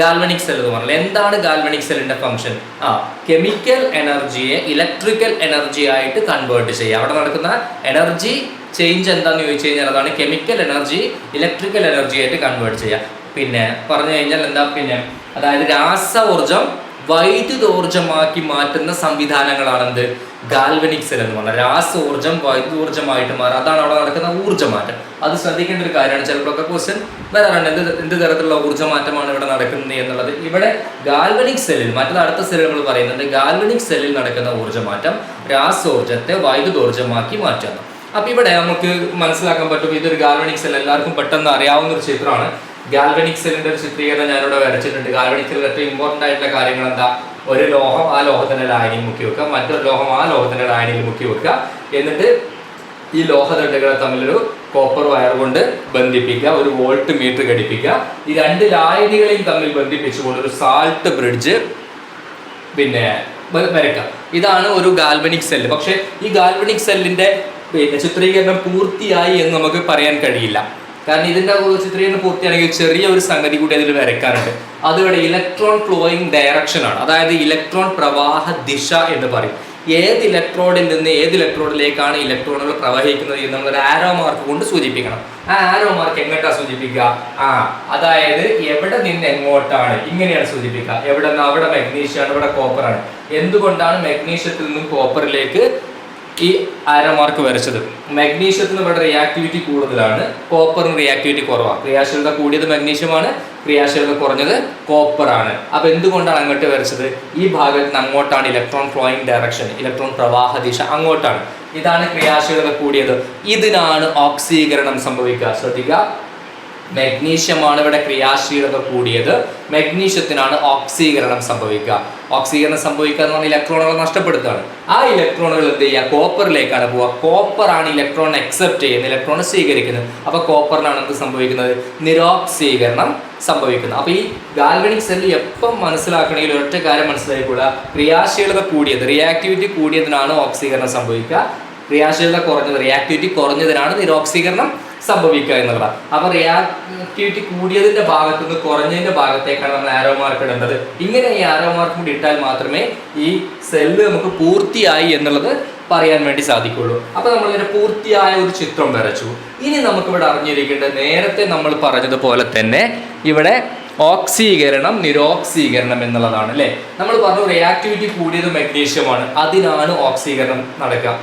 ഗാൽവനിക് സെൽ എന്ന് പറഞ്ഞാൽ. എന്താണ് ഗാൽവനിക് സെല്ലിന്റെ ഫംഗ്ഷൻ? കെമിക്കൽ എനർജിയെ ഇലക്ട്രിക്കൽ എനർജി ആയിട്ട് കൺവേർട്ട് ചെയ്യുക. അവിടെ നടക്കുന്ന എനർജി ചേഞ്ച് എന്താണെന്ന് ചോദിച്ചു കഴിഞ്ഞാൽ അതാണ് കെമിക്കൽ എനർജി ഇലക്ട്രിക്കൽ എനർജി ആയിട്ട് കൺവേർട്ട് ചെയ്യുക. പിന്നെ പറഞ്ഞു കഴിഞ്ഞാൽ എന്താ? പിന്നെ അതായത് രാസ ഊർജം വൈദ്യുതോർജ്ജമാക്കി മാറ്റുന്ന സംവിധാനങ്ങളാണെന്ത്? ഗാൽവനിക് സെൽ എന്ന് പറഞ്ഞാൽ രാസോർജം വൈദ്യുതോർജ്ജമായിട്ട് മാറുക. അതാണ് അവിടെ നടക്കുന്ന ഊർജ്ജമാറ്റം. അത് ശ്രദ്ധിക്കേണ്ട ഒരു കാര്യമാണ്. ചിലപ്പോഴൊക്കെ ക്വസ്റ്റ്യൻ വരാറുണ്ട്, എന്ത് തരത്തിലുള്ള ഊർജ്ജമാറ്റമാണ് ഇവിടെ നടക്കുന്നത് എന്നുള്ളത്. ഇവിടെ ഗാൽവനിക് സെല്ലിൽ, മറ്റൊരു അടുത്ത സെല്ലിൽ നമ്മൾ പറയുന്നുണ്ട്, ഗാൽവനിക് സെല്ലിൽ നടക്കുന്ന ഊർജ്ജമാറ്റം രാസോർജത്തെ വൈദ്യുതോർജ്ജമാക്കി മാറ്റുന്നു. അപ്പൊ ഇവിടെ നമുക്ക് മനസ്സിലാക്കാൻ പറ്റും ഇതൊരു ഗാൽവനിക് സെൽ. എല്ലാവർക്കും പെട്ടെന്ന് അറിയാവുന്ന ഒരു ചിത്രമാണ്. ഗാൽവനിക് സെല്ലിന്റെ ഒരു ചിത്രീകരണം ഞാനിവിടെ വരച്ചിട്ടുണ്ട്. ഗാൽവനിക് സെല്ലിൽ ഏറ്റവും ഇമ്പോർട്ടന്റ് ആയിട്ടുള്ള കാര്യങ്ങൾ എന്താ? ഒരു ലോഹം ആ ലോഹത്തിന്റെ ലായനിയിൽ മുക്കി വെക്കുക, മറ്റൊരു ലോഹം ആ ലോഹത്തിന്റെ ലായനിയിൽ മുക്കി വെക്കുക, എന്നിട്ട് ഈ ലോഹദണ്ഡുകളെ തമ്മിലൊരു കോപ്പർ വയർ കൊണ്ട് ബന്ധിപ്പിക്കുക, ഒരു വോൾട്ട് മീറ്റർ ഘടിപ്പിക്കുക. ഈ രണ്ട് ലായനികളെയും തമ്മിൽ ബന്ധിപ്പിച്ചുകൊണ്ട് ഒരു സാൾട്ട് ബ്രിഡ്ജ് പിന്നെ വരയ്ക്കാം. ഇതാണ് ഒരു ഗാൽവനിക് സെല്ല്. പക്ഷേ ഈ ഗാൽവനിക് സെല്ലിന്റെ ചിത്രീകരണം പൂർത്തിയായി എന്ന് നമുക്ക് പറയാൻ കഴിയില്ല. കാരണം ഇതിന്റെ ചിത്രീകരണം പൂർത്തിയാണെങ്കിൽ ചെറിയ ഒരു സംഗതി കൂടി അതിൽ വരയ്ക്കാറുണ്ട്. അതിവിടെ ഇലക്ട്രോൺ ഫ്ലോയിങ് ഡയറക്ഷൻ ആണ്. അതായത് ഇലക്ട്രോൺ പ്രവാഹ ദിശ എന്ന് പറയും. ഏത് ഇലക്ട്രോഡിൽ നിന്ന് ഏത് ഇലക്ട്രോഡിലേക്കാണ് ഇലക്ട്രോണുകൾ പ്രവഹിക്കുന്നത് എന്ന് നമ്മൾ ഒരു ആരോ മാർക്ക് കൊണ്ട് സൂചിപ്പിക്കണം. ആ ആരോ മാർക്ക് എങ്ങോട്ടാണ് സൂചിപ്പിക്കുക? അതായത് എവിടെ നിന്ന് എങ്ങോട്ടാണ്, ഇങ്ങനെയാണ് സൂചിപ്പിക്കുക. എവിടെ നിന്ന്? അവിടെ മഗ്നീഷ്യമാണ്, ഇവിടെ കോപ്പറാണ്. എന്തുകൊണ്ടാണ് മഗ്നീഷ്യത്തിൽ നിന്നും കോപ്പറിലേക്ക് ഈ ആരോ മാർക്ക് വരച്ചത്? മഗ്നീഷ്യത്തിന് ഇവിടെ റിയാക്ടിവിറ്റി കൂടുതലാണ്, കോപ്പറിന് റിയാക്ടിവിറ്റി കുറവാണ്. ക്രിയാശീലത കൂടിയത് മഗ്നീഷ്യമാണ്, ക്രിയാശീലത കുറഞ്ഞത് കോപ്പറാണ്. അപ്പൊ എന്തുകൊണ്ടാണ് അങ്ങോട്ട് വരച്ചത്? ഈ ഭാഗത്ത് നിന്ന് അങ്ങോട്ടാണ് ഇലക്ട്രോൺ ഫ്ലോയിങ് ഡയറക്ഷൻ, ഇലക്ട്രോൺ പ്രവാഹ ദിശ അങ്ങോട്ടാണ്. ഇതാണ് ക്രിയാശീലത കൂടിയത്. ഇതിനാണ് ഓക്സീകരണം സംഭവിക്കുക. ശ്രദ്ധിക്കുക, മഗ്നീഷ്യമാണ് ഇവിടെ ക്രിയാശീലത കൂടിയത്, മഗ്നീഷ്യത്തിനാണ് ഓക്സീകരണം സംഭവിക്കുക. ഓക്സീകരണം സംഭവിക്കുക എന്ന് പറഞ്ഞാൽ ഇലക്ട്രോണുകൾ നഷ്ടപ്പെടുത്തുകയാണ്. ആ ഇലക്ട്രോണുകൾ എന്ത് ചെയ്യുക? കോപ്പറിലേക്കാണ് പോവുക. കോപ്പറാണ് ഇലക്ട്രോൺ അക്സെപ്റ്റ് ചെയ്യുന്നത്, ഇലക്ട്രോൺ സ്വീകരിക്കുന്നത്. അപ്പൊ കോപ്പറിനാണ് എന്ത് സംഭവിക്കുന്നത്? നിരോക്സീകരണം സംഭവിക്കുന്നത്. അപ്പൊ ഈ ഗാൽവനിക് സെല്ല് എപ്പം മനസ്സിലാക്കണമെങ്കിൽ ഒറ്റ കാര്യം മനസ്സിലായിക്കൂടാ, ക്രിയാശീലത കൂടിയത്, റിയാക്ടിവിറ്റി കൂടിയതിനാണ് ഓക്സീകരണം സംഭവിക്കുക, ക്രിയാശീലത കുറഞ്ഞത്, റിയാക്ടിവിറ്റി കുറഞ്ഞതിനാണ് നിരോക്സീകരണം സംഭവിക്കുക എന്നുള്ളതാണ്. അപ്പൊ റിയാക്ടിവിറ്റി കൂടിയതിന്റെ ഭാഗത്തു നിന്ന് കുറഞ്ഞതിന്റെ ഭാഗത്തേക്കാണ് നമ്മൾ ആരോ മാർക്ക് ഇടേണ്ടത്. ഇങ്ങനെ ഈ ആരോ മാർക്ക് കൂടി ഇട്ടാൽ മാത്രമേ ഈ സെല്ല് നമുക്ക് പൂർത്തിയായി എന്നുള്ളത് പറയാൻ വേണ്ടി സാധിക്കുള്ളൂ. അപ്പൊ നമ്മളിങ്ങനെ പൂർത്തിയായ ഒരു ചിത്രം വരച്ചു. ഇനി നമുക്കിവിടെ അറിഞ്ഞിരിക്കേണ്ടത് നേരത്തെ നമ്മൾ പറഞ്ഞതുപോലെ തന്നെ ഇവിടെ ഓക്സീകരണം നിരോക്സീകരണം എന്നുള്ളതാണ് അല്ലേ. നമ്മൾ പറഞ്ഞു റിയാക്ടിവിറ്റി കൂടിയത് മഗ്നീഷ്യമാണ്, അതിനാണ് ഓക്സീകരണം നടക്കുക.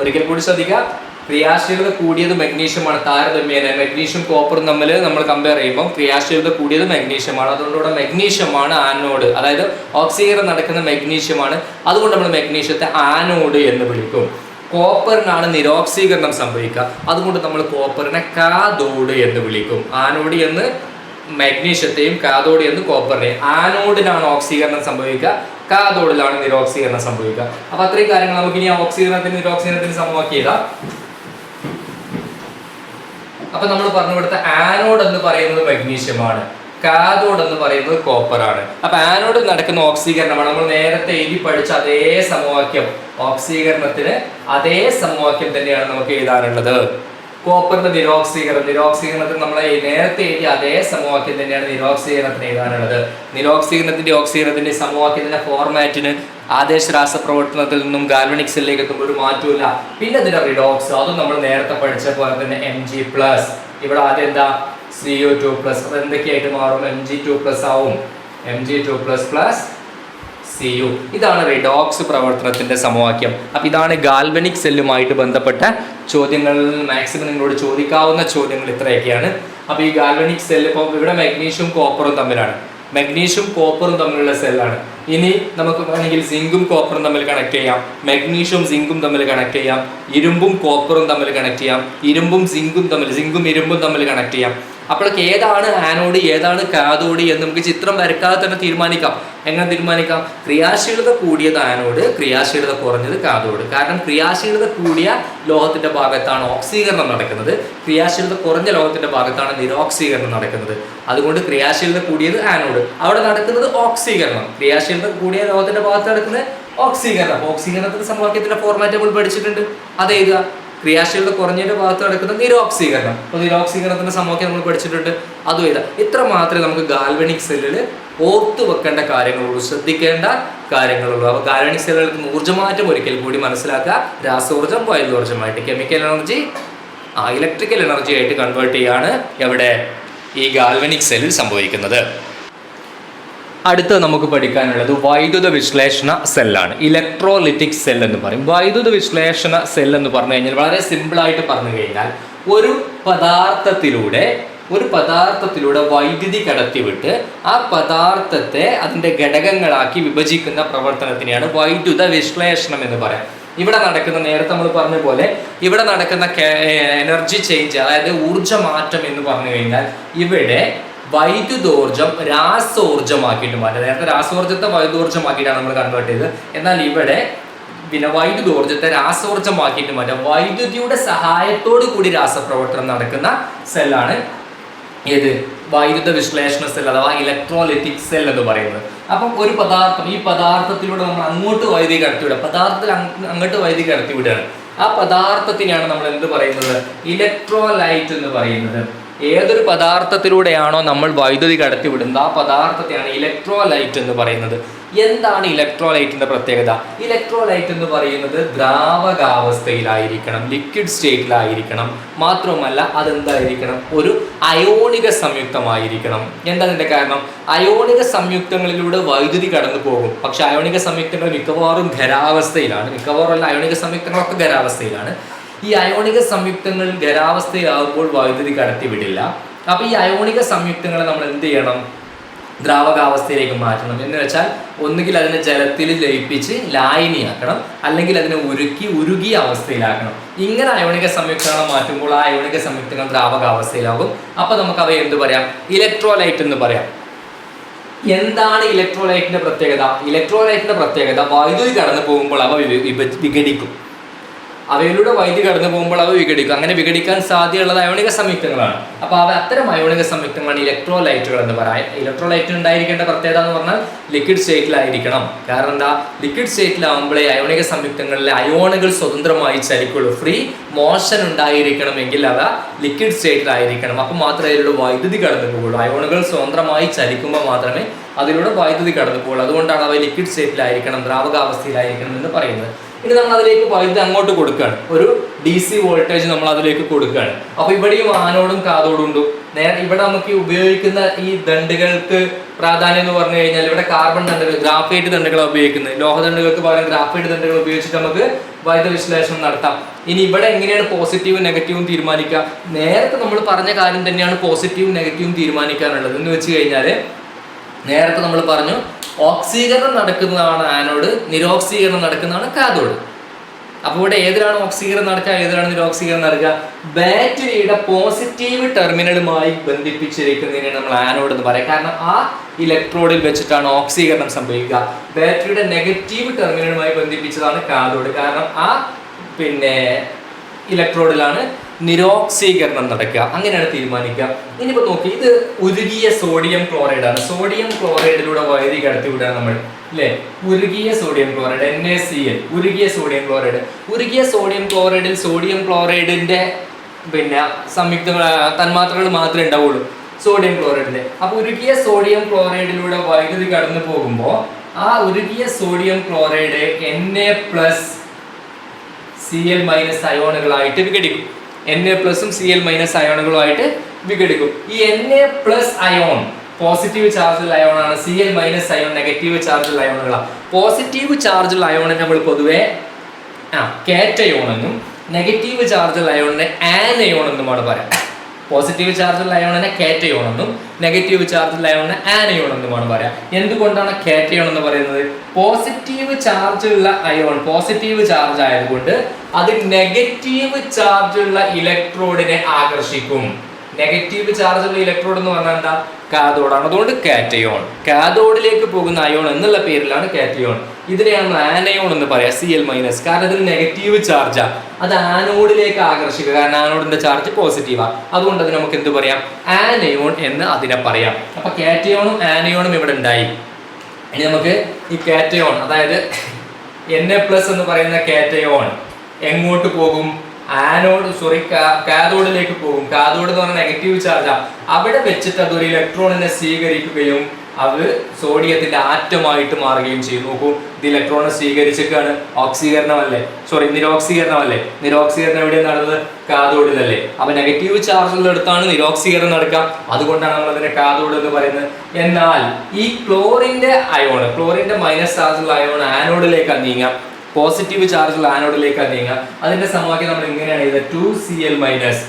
ഒരിക്കൽ കൂടി ശ്രദ്ധിക്കുക, ക്രിയാശീലത കൂടിയത് മഗ്നീഷ്യമാണ്. താരതമ്യേന മഗ്നീഷ്യം കോപ്പറും തമ്മിൽ നമ്മൾ കമ്പയർ ചെയ്യുമ്പോൾ ക്രിയാശീലത കൂടിയത് മഗ്നീഷ്യമാണ്. അതുകൊണ്ട് ഇവിടെ മഗ്നീഷ്യമാണ് ആനോഡ്, അതായത് ഓക്സീകരണം നടക്കുന്ന മഗ്നീഷ്യമാണ്. അതുകൊണ്ട് നമ്മൾ മഗ്നീഷ്യത്തെ ആനോഡ് എന്ന് വിളിക്കും. കോപ്പറിനാണ് നിരോക്സീകരണം സംഭവിക്കുക, അതുകൊണ്ട് നമ്മൾ കോപ്പറിനെ കാഥോഡ് എന്ന് വിളിക്കും. ആനോഡ് എന്ന് മഗ്നീഷ്യത്തെയും കാഥോഡ് എന്ന് കോപ്പറിനെയും. ആനോഡിനാണ് ഓക്സീകരണം സംഭവിക്കുക, കാഥോഡിലാണ് നിരോക്സീകരണം സംഭവിക്കുക. അപ്പൊ അത്രയും കാര്യങ്ങൾ നമുക്ക് ഇനി ഓക്സീകരണത്തിന് നിരോക്സീകരണത്തിന് സമവാക്യം. അപ്പൊ നമ്മൾ പറഞ്ഞു ഇവിടുത്തെ ആനോഡ് എന്ന് പറയുന്നത് മഗ്നീഷ്യമാണ്, കാഥോഡ് എന്ന് പറയുന്നത് കോപ്പറാണ്. അപ്പൊ ആനോഡ് നടക്കുന്ന ഓക്സീകരണമാണ്. നമ്മൾ നേരത്തെ എഴുതി പഠിച്ച അതേ സമവാക്യം, ഓക്സീകരണത്തിന് അതേ സമവാക്യം തന്നെയാണ് നമുക്ക് എഴുതാനുള്ളത്. കോപ്പറിന്റെ നിരോക്സീകരണത്തിന് നമ്മൾ നേരത്തെ എഴുതിയ അതേ സമവാക്യം തന്നെയാണ് നിരോക്സീകരണത്തിന് എഴുതാനുള്ളത്. നിരോക്സീകരണത്തിന്റെ ഓക്സീകരണത്തിന്റെ സമവാക്യത്തിന്റെ ഫോർമാറ്റിന് ആദേശ രാസപ്രവർത്തനത്തിൽ നിന്നും ഗാൽവനിക് സെല്ലിലേക്ക് എത്തുമ്പോൾ ഒരു മാറ്റമില്ല. പിന്നെ ഇതിന്റെ റിഡോക്സ്, അതും നമ്മൾ നേരത്തെ പഠിച്ച പോലെ തന്നെ Mg+. ഇവിടെ ആദ്യം എന്താ? CO2+. അത് എന്തൊക്കെയായിട്ട് മാറും? Mg2+ ആവും. Mg2++ Cu. ഇതാണ് റിഡോക്സ് പ്രവർത്തനത്തിന്റെ സമവാക്യം. അപ്പൊ ഇതാണ് ഗാൽവനിക് സെല്ലുമായിട്ട് ബന്ധപ്പെട്ട ചോദ്യങ്ങൾ. മാക്സിമം നിങ്ങളോട് ചോദിക്കാവുന്ന ചോദ്യങ്ങൾ ഇത്രയൊക്കെയാണ്. അപ്പൊ ഈ ഗാൽവനിക് സെല്ല് ഇപ്പോൾ ഇവിടെ മഗ്നീഷ്യവും കോപ്പറും തമ്മിലാണ്, മഗ്നീഷ്യവും കോപ്പറും തമ്മിലുള്ള സെല്ലാണ്. ഇനി നമുക്ക് വേണമെങ്കിൽ സിങ്കും കോപ്പറും തമ്മിൽ കണക്ട് ചെയ്യാം, മഗ്നീഷ്യവും സിങ്കും തമ്മിൽ കണക്ട് ചെയ്യാം, ഇരുമ്പും കോപ്പറും തമ്മിൽ കണക്ട് ചെയ്യാം, ഇരുമ്പും സിങ്കും ഇരുമ്പും തമ്മിൽ കണക്ട് ചെയ്യാം. അപ്പോഴൊക്കെ ഏതാണ് ആനോഡ് ഏതാണ് കാഥോഡ് എന്ന് നമുക്ക് ചിത്രം വരക്കാതെ തന്നെ തീരുമാനിക്കാം. എങ്ങനെ തീരുമാനിക്കാം? ക്രിയാശീലത കൂടിയത് ആനോഡ്, ക്രിയാശീലത കുറഞ്ഞത് കാഥോഡ്. കാരണം ക്രിയാശീലത കൂടിയ ലോഹത്തിന്റെ ഭാഗത്താണ് ഓക്സീകരണം നടക്കുന്നത്, ക്രിയാശീലത കുറഞ്ഞ ലോഹത്തിന്റെ ഭാഗത്താണ് നിരോക്സീകരണം നടക്കുന്നത്. അതുകൊണ്ട് ക്രിയാശീലത കൂടിയത് ആനോഡ്, അവിടെ നടക്കുന്നത് ഓക്സീകരണം. ക്രിയാശീലത കൂടിയ ലോഹത്തിന്റെ ഭാഗത്ത് നടക്കുന്നത് ഓക്സീകരണം. ഓക്സീകരണത്തിന്റെ സമവാക്യത്തിന്റെ ഫോർമാറ്റ് നമ്മൾ പഠിച്ചിട്ടുണ്ട്, അത് എഴുതുക. ക്രിയാശീലത കുറഞ്ഞതിന്റെ ഭാഗത്ത് നടക്കുന്ന നിരോക്സീകരണം, അപ്പോൾ നിരോക്സീകരണത്തിന്റെ സമവാക്യം നമ്മൾ പഠിച്ചിട്ടുണ്ട്, അതും എഴുതാം. ഇത്ര മാത്രമേ നമുക്ക് ഗാൽവനിക് സെല്ലിൽ ഓർത്തു വെക്കേണ്ട കാര്യങ്ങളുള്ളൂ, ശ്രദ്ധിക്കേണ്ട കാര്യങ്ങളുള്ളൂ. അപ്പോൾ ഗാൽവനിക് സെല്ലുകൾക്ക് ഊർജ്ജമാറ്റം ഒരിക്കൽ കൂടി മനസ്സിലാക്കുക. രാസോർജ്ജം വൈദ്യോർജ്ജമായിട്ട്, കെമിക്കൽ എനർജി ഇലക്ട്രിക്കൽ എനർജി ആയിട്ട് കൺവേർട്ട് ചെയ്യാണ് എവിടെ? ഈ ഗാൽവനിക് സെല്ലിൽ സംഭവിക്കുന്നത്. അടുത്ത നമുക്ക് പഠിക്കാനുള്ളത് വൈദ്യുത വിശ്ലേഷണ സെല്ലാണ്, ഇലക്ട്രോലിറ്റിക് സെൽ എന്ന് പറയും. വൈദ്യുത വിശ്ലേഷണ സെൽ എന്ന് പറഞ്ഞു കഴിഞ്ഞാൽ വളരെ സിമ്പിളായിട്ട് പറഞ്ഞു കഴിഞ്ഞാൽ ഒരു പദാർത്ഥത്തിലൂടെ വൈദ്യുതി കടത്തിവിട്ട് ആ പദാർത്ഥത്തെ അതിൻ്റെ ഘടകങ്ങളാക്കി വിഭജിക്കുന്ന പ്രവർത്തനത്തിനെയാണ് വൈദ്യുത വിശ്ലേഷണം എന്ന് പറയാം. ഇവിടെ നടക്കുന്ന, നേരത്തെ നമ്മൾ പറഞ്ഞ പോലെ ഇവിടെ നടക്കുന്ന എനർജി ചേഞ്ച്, അതായത് ഊർജ്ജമാറ്റം എന്ന് പറഞ്ഞു കഴിഞ്ഞാൽ ഇവിടെ വൈദ്യുതോർജ്ജം രാസോർജ്ജമാക്കിയിട്ട് മാറ്റുക. നേരത്തെ രാസോർജ്ജത്തെ വൈദ്യുതോർജ്ജമാക്കിയിട്ടാണ് നമ്മൾ കൺവേർട്ട് ചെയ്തത്. എന്നാൽ ഇവിടെ പിന്നെ വൈദ്യുതോർജ്ജത്തെ രാസോർജ്ജമാക്കിയിട്ട് മാറ്റുക. വൈദ്യുതിയുടെ സഹായത്തോടു കൂടി രാസപ്രവർത്തനം നടക്കുന്ന സെല്ലാണ് ഏത്? വൈദ്യുത വിശ്ലേഷണ സെൽ അഥവാ ഇലക്ട്രോലൈറ്റിക് സെൽ എന്ന് പറയുന്നത്. അപ്പം ഒരു പദാർത്ഥം, ഈ പദാർത്ഥത്തിലൂടെ നമ്മൾ അങ്ങോട്ട് വൈദ്യുതി കടത്തിവിടുക, പദാർത്ഥത്തിൽ അങ്ങോട്ട് വൈദ്യുതി കടത്തിവിടുകയാണ്. ആ പദാർത്ഥത്തിനെയാണ് നമ്മൾ എന്ത് പറയുന്നത്? ഇലക്ട്രോലൈറ്റ് എന്ന് പറയുന്നത്. ഏതൊരു പദാർത്ഥത്തിലൂടെയാണോ നമ്മൾ വൈദ്യുതി കടത്തിവിടുന്നത് ആ പദാർത്ഥത്തെയാണ് ഇലക്ട്രോലൈറ്റ് എന്ന് പറയുന്നത്. എന്താണ് ഇലക്ട്രോലൈറ്റിന്റെ പ്രത്യേകത? ഇലക്ട്രോലൈറ്റ് എന്ന് പറയുന്നത് ദ്രാവകാവസ്ഥയിലായിരിക്കണം, ലിക്വിഡ് സ്റ്റേറ്റിലായിരിക്കണം. മാത്രമല്ല അതെന്തായിരിക്കണം? ഒരു അയോണിക സംയുക്തമായിരിക്കണം. എന്താ അതിന്റെ കാരണം? അയോണിക സംയുക്തങ്ങളിലൂടെ വൈദ്യുതി കടന്നു പോകും. പക്ഷെ അയോണിക സംയുക്തങ്ങൾ മിക്കവാറും ഖരാവസ്ഥയിലാണ്. മിക്കവാറും അല്ല, അയോണിക സംയുക്തങ്ങളൊക്കെ ഖരാവസ്ഥയിലാണ്. ഈ അയോണിക സംയുക്തങ്ങൾ ഖരാവസ്ഥയിലാകുമ്പോൾ വൈദ്യുതി കടത്തിവിടില്ല. അപ്പൊ ഈ അയോണിക സംയുക്തങ്ങളെ നമ്മൾ എന്ത് ചെയ്യണം? ദ്രാവകാവസ്ഥയിലേക്ക് മാറ്റണം. എന്ന് വെച്ചാൽ ഒന്നുകിൽ അതിനെ ജലത്തിൽ ലയിപ്പിച്ച് ലായനിയാക്കണം, അല്ലെങ്കിൽ അതിനെ ഉരുകിയ അവസ്ഥയിലാക്കണം. ഇങ്ങനെ അയോണിക സംയുക്തങ്ങളെ മാറ്റുമ്പോൾ ആ അയോണിക സംയുക്തങ്ങൾ ദ്രാവകാവസ്ഥയിലാകും. അപ്പൊ നമുക്ക് അവയെ എന്ത് പറയാം? ഇലക്ട്രോലൈറ്റ് എന്ന് പറയാം. എന്താണ് ഇലക്ട്രോലൈറ്റിന്റെ പ്രത്യേകത? ഇലക്ട്രോലൈറ്റിന്റെ പ്രത്യേകത വൈദ്യുതി കടന്നു പോകുമ്പോൾ അവ വിഘടിക്കും. അവയിലൂടെ വൈദ്യുതി കടന്നു പോകുമ്പോൾ അവ വിഘടിക്കും. അങ്ങനെ വിഘടിക്കാൻ സാധ്യതയുള്ളത് അയോണിക സംയുക്തങ്ങളാണ്. അപ്പോൾ അത്തരം അയോണിക സംയുക്തങ്ങളാണ് ഇലക്ട്രോലൈറ്റുകൾ എന്ന് പറയാം. ഇലക്ട്രോലൈറ്റ് ഉണ്ടായിരിക്കേണ്ട പ്രത്യേകത എന്ന് പറഞ്ഞാൽ ലിക്വിഡ് സ്റ്റേറ്റിലായിരിക്കണം. കാരണം എന്താ? ലിക്വിഡ് സ്റ്റേറ്റിലാവുമ്പോഴേ അയോണിക സംയുക്തങ്ങളിലെ അയോണുകൾ സ്വതന്ത്രമായി ചലിക്കുള്ളൂ. ഫ്രീ മോഷൻ ഉണ്ടായിരിക്കണമെങ്കിൽ അവ ലിക്വിഡ് സ്റ്റേറ്റിലായിരിക്കണം. അപ്പം മാത്രമേ അതിലൂടെ വൈദ്യുതി കടന്നു പോകുള്ളൂ. അയോണുകൾ സ്വതന്ത്രമായി ചലിക്കുമ്പോൾ മാത്രമേ അതിലൂടെ വൈദ്യുതി കടന്നു പോകുള്ളൂ. അതുകൊണ്ടാണ് അവ ലിക്വിഡ് സ്റ്റേറ്റിലായിരിക്കണം, ദ്രാവകാവസ്ഥയിലായിരിക്കണം എന്ന് പറയുന്നത്. ഇനി നമ്മൾ അതിലേക്ക് വൈദ്യുതി അങ്ങോട്ട് കൊടുക്കുകയാണ്. ഒരു DC വോൾട്ടേജ് നമ്മൾ അതിലേക്ക് കൊടുക്കുകയാണ്. അപ്പോൾ ഇവിടെയും ആനോടും കാതോടും ഉണ്ട്. ഇവിടെ നമുക്ക് ഉപയോഗിക്കുന്ന ഈ ദണ്ഡുകൾക്ക് പ്രാധാന്യം എന്ന് പറഞ്ഞു കഴിഞ്ഞാൽ ഇവിടെ കാർബൺ ദണ്ഡുകൾ, ഗ്രാഫൈറ്റ് ദണ്ഡുകളാണ് ഉപയോഗിക്കുന്നത്. ലോഹദണ്ഡുകൾക്ക് പകരം ഗ്രാഫൈറ്റ് ദണ്ഡുകൾ ഉപയോഗിച്ചിട്ട് നമുക്ക് വൈദ്യുത വിശ്ലേഷണം നടത്താം. ഇനി ഇവിടെ എങ്ങനെയാണ് പോസിറ്റീവും നെഗറ്റീവും തീരുമാനിക്കുക? നേരത്തെ നമ്മൾ പറഞ്ഞ കാര്യം തന്നെയാണ് പോസിറ്റീവും നെഗറ്റീവും തീരുമാനിക്കാനുള്ളത്. എന്ന് വെച്ച് കഴിഞ്ഞാൽ നേരത്തെ നമ്മൾ പറഞ്ഞു ഓക്സീകരണം നടക്കുന്നതാണ് ആനോഡ്, നിരോക്സീകരണം നടക്കുന്നതാണ് കാഥോഡ്. അപ്പോൾ ഇവിടെ ഏതിലാണ് ഓക്സീകരണം നടക്കുക, ഏതിലാണ് നിരോക്സീകരണം നടക്കുക? ബാറ്ററിയുടെ പോസിറ്റീവ് ടെർമിനലുമായി ബന്ധിപ്പിച്ചിരിക്കുന്നതിനെ നമ്മൾ ആനോഡ് എന്ന് പറയാം. കാരണം ആ ഇലക്ട്രോഡിൽ വെച്ചിട്ടാണ് ഓക്സീകരണം സംഭവിക്കുക. ബാറ്ററിയുടെ നെഗറ്റീവ് ടെർമിനലുമായി ബന്ധിപ്പിച്ചതാണ് കാഥോഡ്. കാരണം ആ ഇലക്ട്രോഡിലാണ് നിരോക്സീകരണം നടക്കുക. അങ്ങനെയാണ് തീരുമാനിക്കുക. ഇനിയിപ്പോൾ നോക്കി, ഇത് ഉരുകിയ സോഡിയം ക്ലോറൈഡ് ആണ്. സോഡിയം ക്ലോറൈഡിലൂടെ വൈദ്യുതി കടത്തിവിടുക നമ്മൾ, അല്ലേ? ഉരുകിയ സോഡിയം ക്ലോറൈഡ്, NaCl, ഉരുകിയ സോഡിയം ക്ലോറൈഡ്. ഉരുകിയ സോഡിയം ക്ലോറൈഡിൽ സോഡിയം ക്ലോറൈഡിന്റെ സംയുക്തങ്ങൾ, തന്മാത്രകൾ മാത്രമേ ഉണ്ടാവുള്ളൂ സോഡിയം ക്ലോറൈഡിന്റെ. അപ്പൊ ഉരുകിയ സോഡിയം ക്ലോറൈഡിലൂടെ വൈദ്യുതി കടന്നു പോകുമ്പോൾ ആ ഉരുകിയ സോഡിയം ക്ലോറൈഡ് Na+Cl- അയോണുകളായിട്ട് വിഘടിക്കും. Na+Cl- അയോണുകളുമായിട്ട് വിഘടിക്കും. ഈ Na+ അയോൺ പോസിറ്റീവ് ചാർജുള്ള അയോണാണ്, Cl- അയോൺ നെഗറ്റീവ് ചാർജുള്ള അയോണുകളാണ്. പോസിറ്റീവ് ചാർജുള്ള അയോണിനെ നമ്മൾ പൊതുവെ കാറ്റയോൺ എന്നും നെഗറ്റീവ് ചാർജുള്ള അയോണിനെ ആനയോൺ എന്നുമാണ് പറയാം. പോസിറ്റീവ് ചാർജുള്ള അയോണിനെ കാറ്റയോൺ എന്നും നെഗറ്റീവ് ചാർജുള്ള അയോണിനെ ആനയോൺ എന്നുമാണ് പറയാം. എന്തുകൊണ്ടാണ് കാറ്റയോൺ എന്ന് പറയുന്നത്? പോസിറ്റീവ് ചാർജുള്ള അയോൺ പോസിറ്റീവ് ചാർജ് ആയതുകൊണ്ട് അത് നെഗറ്റീവ് ചാർജുള്ള ഇലക്ട്രോഡിനെ ആകർഷിക്കും. നെഗറ്റീവ് ചാർജുള്ള ഇലക്ട്രോഡ് എന്ന് പറഞ്ഞാൽ എന്താ? കാഥോഡാണ്. അതുകൊണ്ട് കാറ്റയോൺ. കാഥോഡിലേക്ക് പോകുന്ന അയോൺ എന്നുള്ള പേരിലാണ് കാറ്റയോൺ. ഇതിനെയാണ് ആനയോൺ എന്ന് പറയാം, Cl-. കാരണം ഇതിൽ നെഗറ്റീവ് ചാർജാ, അത് ആനോഡിലേക്ക് ആകർഷിക്കുക. കാരണം ആനോഡിന്റെ ചാർജ് പോസിറ്റീവാണ്. അതുകൊണ്ട് അത് നമുക്ക് എന്ത് പറയാം? ആനയോൺ എന്ന് അതിനെ പറയാം. അപ്പൊ കാറ്റയോണും ആനയോണും ഇവിടെ ഉണ്ടായി. ഇനി നമുക്ക് ഈ കാറ്റയോൺ, അതായത് Na+ എന്ന് പറയുന്ന കാറ്റയോൺ എങ്ങോട്ട് പോകും? കാഥോഡിലേക്ക് പോകും. കാഥോഡ് എന്ന് പറഞ്ഞാൽ നെഗറ്റീവ് ചാർജാ. അവിടെ വെച്ചിട്ട് അതൊരു ഇലക്ട്രോണിനെ സ്വീകരിക്കുകയും അത് സോഡിയത്തിന്റെ ആറ്റമായിട്ട് മാറുകയും ചെയ്യും. നോക്കൂ, ഇത് ഇലക്ട്രോണിനെ സ്വീകരിച്ചിട്ടാണ്. നിരോക്സീകരണമല്ലേ? നിരോക്സീകരണം എവിടെയാണ് നടന്നത്? കാഥോഡിലല്ലേ? അപ്പൊ നെഗറ്റീവ് ചാർജുള്ള അടുത്താണ് നിരോക്സീകരണം നടക്കുക. അതുകൊണ്ടാണ് നമ്മൾ അതിനെ കാഥോഡ് എന്ന് പറയുന്നത്. എന്നാൽ ഈ ക്ലോറിന്റെ മൈനസ് ചാർജുള്ള അയോൺ ആനോഡിലേക്കാണ് നീങ്ങാം, പോസിറ്റീവ് ചാർജുള്ള ആനോഡിലേക്കാണ് നീങ്ങുക. അതിന്റെ സമവാക്യം നമ്മൾ ഇങ്ങനെയാണ് എഴുതുക: 2Cl-.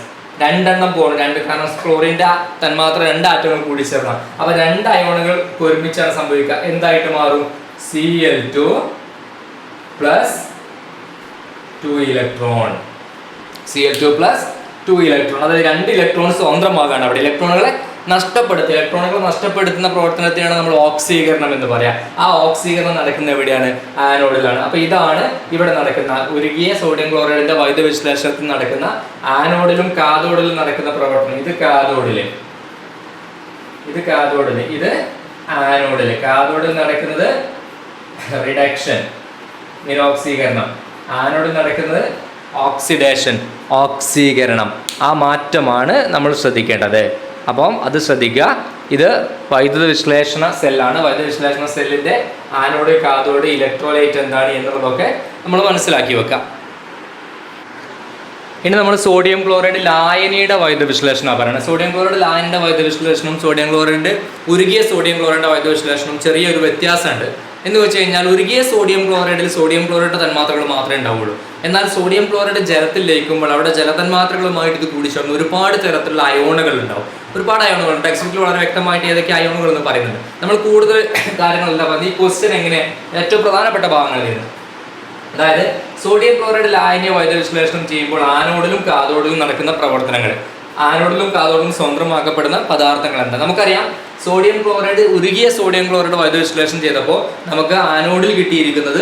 രണ്ടെണ്ണം പോകണം, കാരണം ക്ലോറിന്റെ തന്മാത്ര 2 ആറ്റങ്ങൾ കൂടി ചേർക്കണം. അപ്പൊ 2 അയോണുകൾ ഒരുമിച്ചാണ് സംഭവിക്കുക. എന്തായിട്ട് മാറും? Cl2 + 2 electron. Cl2 plus 2 electron. അതായത് 2 ഇലക്ട്രോൺ സ്വതന്ത്രമാകാണ് അവിടെ. ഇലക്ട്രോണുകളെ നഷ്ടപ്പെടുത്തുന്ന പ്രവർത്തനത്തെയാണ് നമ്മൾ ഓക്സീകരണം എന്ന് പറയാം. ആ ഓക്സീകരണം നടക്കുന്ന എവിടെയാണ്? ആനോഡിലാണ്. അപ്പൊ ഇതാണ് ഇവിടെ നടക്കുന്ന ഉരുകിയ സോഡിയം ക്ലോറൈഡിന്റെ വൈദ്യുത വിശ്ലേഷണത്തിൽ നടക്കുന്ന ആനോഡിലും കാഥോഡിലും നടക്കുന്ന പ്രവർത്തനം. ഇത് കാഥോഡില്, ഇത് ആനോഡില്. കാഥോഡിൽ നടക്കുന്നത് റിഡക്ഷൻ, നിരോക്സീകരണം. ആനോഡിൽ നടക്കുന്നത് ഓക്സിഡേഷൻ, ഓക്സീകരണം. ആ മാറ്റമാണ് നമ്മൾ ശ്രദ്ധിക്കേണ്ടത്. അപ്പം അത് ശ്രദ്ധിക്കുക. ഇത് വൈദ്യുത വിശ്ലേഷണ സെല്ലാണ്. വൈദ്യുത വിശ്ലേഷണ സെല്ലിന്റെ ആനോഡ്, കാഥോഡ്, ഇലക്ട്രോലൈറ്റ് എന്താണ് എന്നുള്ളതൊക്കെ നമ്മൾ മനസ്സിലാക്കി വെക്കാം. ഇനി നമ്മൾ സോഡിയം ക്ലോറൈഡ് ലായനിയുടെ വൈദ്യുത വിശ്ലേഷണം പറയുന്നത്. സോഡിയം ക്ലോറൈഡ് ലായനിയുടെ വൈദ്യുത വിശ്ലേഷണം സോഡിയം ക്ലോറൈഡ് ഉരുകിയ സോഡിയം ക്ലോറൈഡിന്റെ വൈദ്യുത വിശ്ലേഷണം ചെറിയൊരു വ്യത്യാസമുണ്ട്. എന്ന് വെച്ച് കഴിഞ്ഞാൽ ഉരുകിയ സോഡിയം ക്ലോറൈഡിൽ സോഡിയം ക്ലോറൈഡ് തന്മാത്രകൾ മാത്രമേ ഉണ്ടാവുള്ളൂ. എന്നാൽ സോഡിയം ക്ലോറൈഡ് ജലത്തിൽ ലയിക്കുമ്പോൾ അവിടെ ജലതന്മാത്രകളുമായിട്ട് ഇത് കൂടിച്ചേർന്ന് ഒരുപാട് തരത്തിലുള്ള അയോണുകൾ ഉണ്ടാവും. ഒരുപാട് അയോണുകളുണ്ട്. ടെക്സ്റ്റ് ബുക്കിൽ വളരെ വ്യക്തമായിട്ട് ഏതൊക്കെ അയോണുകൾ എന്ന് പറയുന്നുണ്ട്. നമ്മൾ കൂടുതൽ കാര്യങ്ങളെല്ലാം പറഞ്ഞ് ഈ ക്വസ്റ്റ്യൻ എങ്ങനെ ഏറ്റവും പ്രധാനപ്പെട്ട ഭാഗങ്ങളിലാണ്. അതായത് സോഡിയം ക്ലോറൈഡ് ലായനിയെ വൈദ്യുത വിശ്ലേഷണം ചെയ്യുമ്പോൾ ആനോഡിലും കാഥോഡിലും നടക്കുന്ന പ്രവർത്തനങ്ങൾ. ആനോഡിലും കാഥോഡിലും സ്വതന്ത്രമാക്കപ്പെടുന്ന പദാർത്ഥങ്ങൾ എന്താ? നമുക്കറിയാം, സോഡിയം ക്ലോറൈഡ് ഉരുകിയ സോഡിയം ക്ലോറൈഡ് വൈദ്യുത വിശ്ലേഷണം ചെയ്തപ്പോൾ നമുക്ക് ആനോഡിൽ കിട്ടിയിരിക്കുന്നത്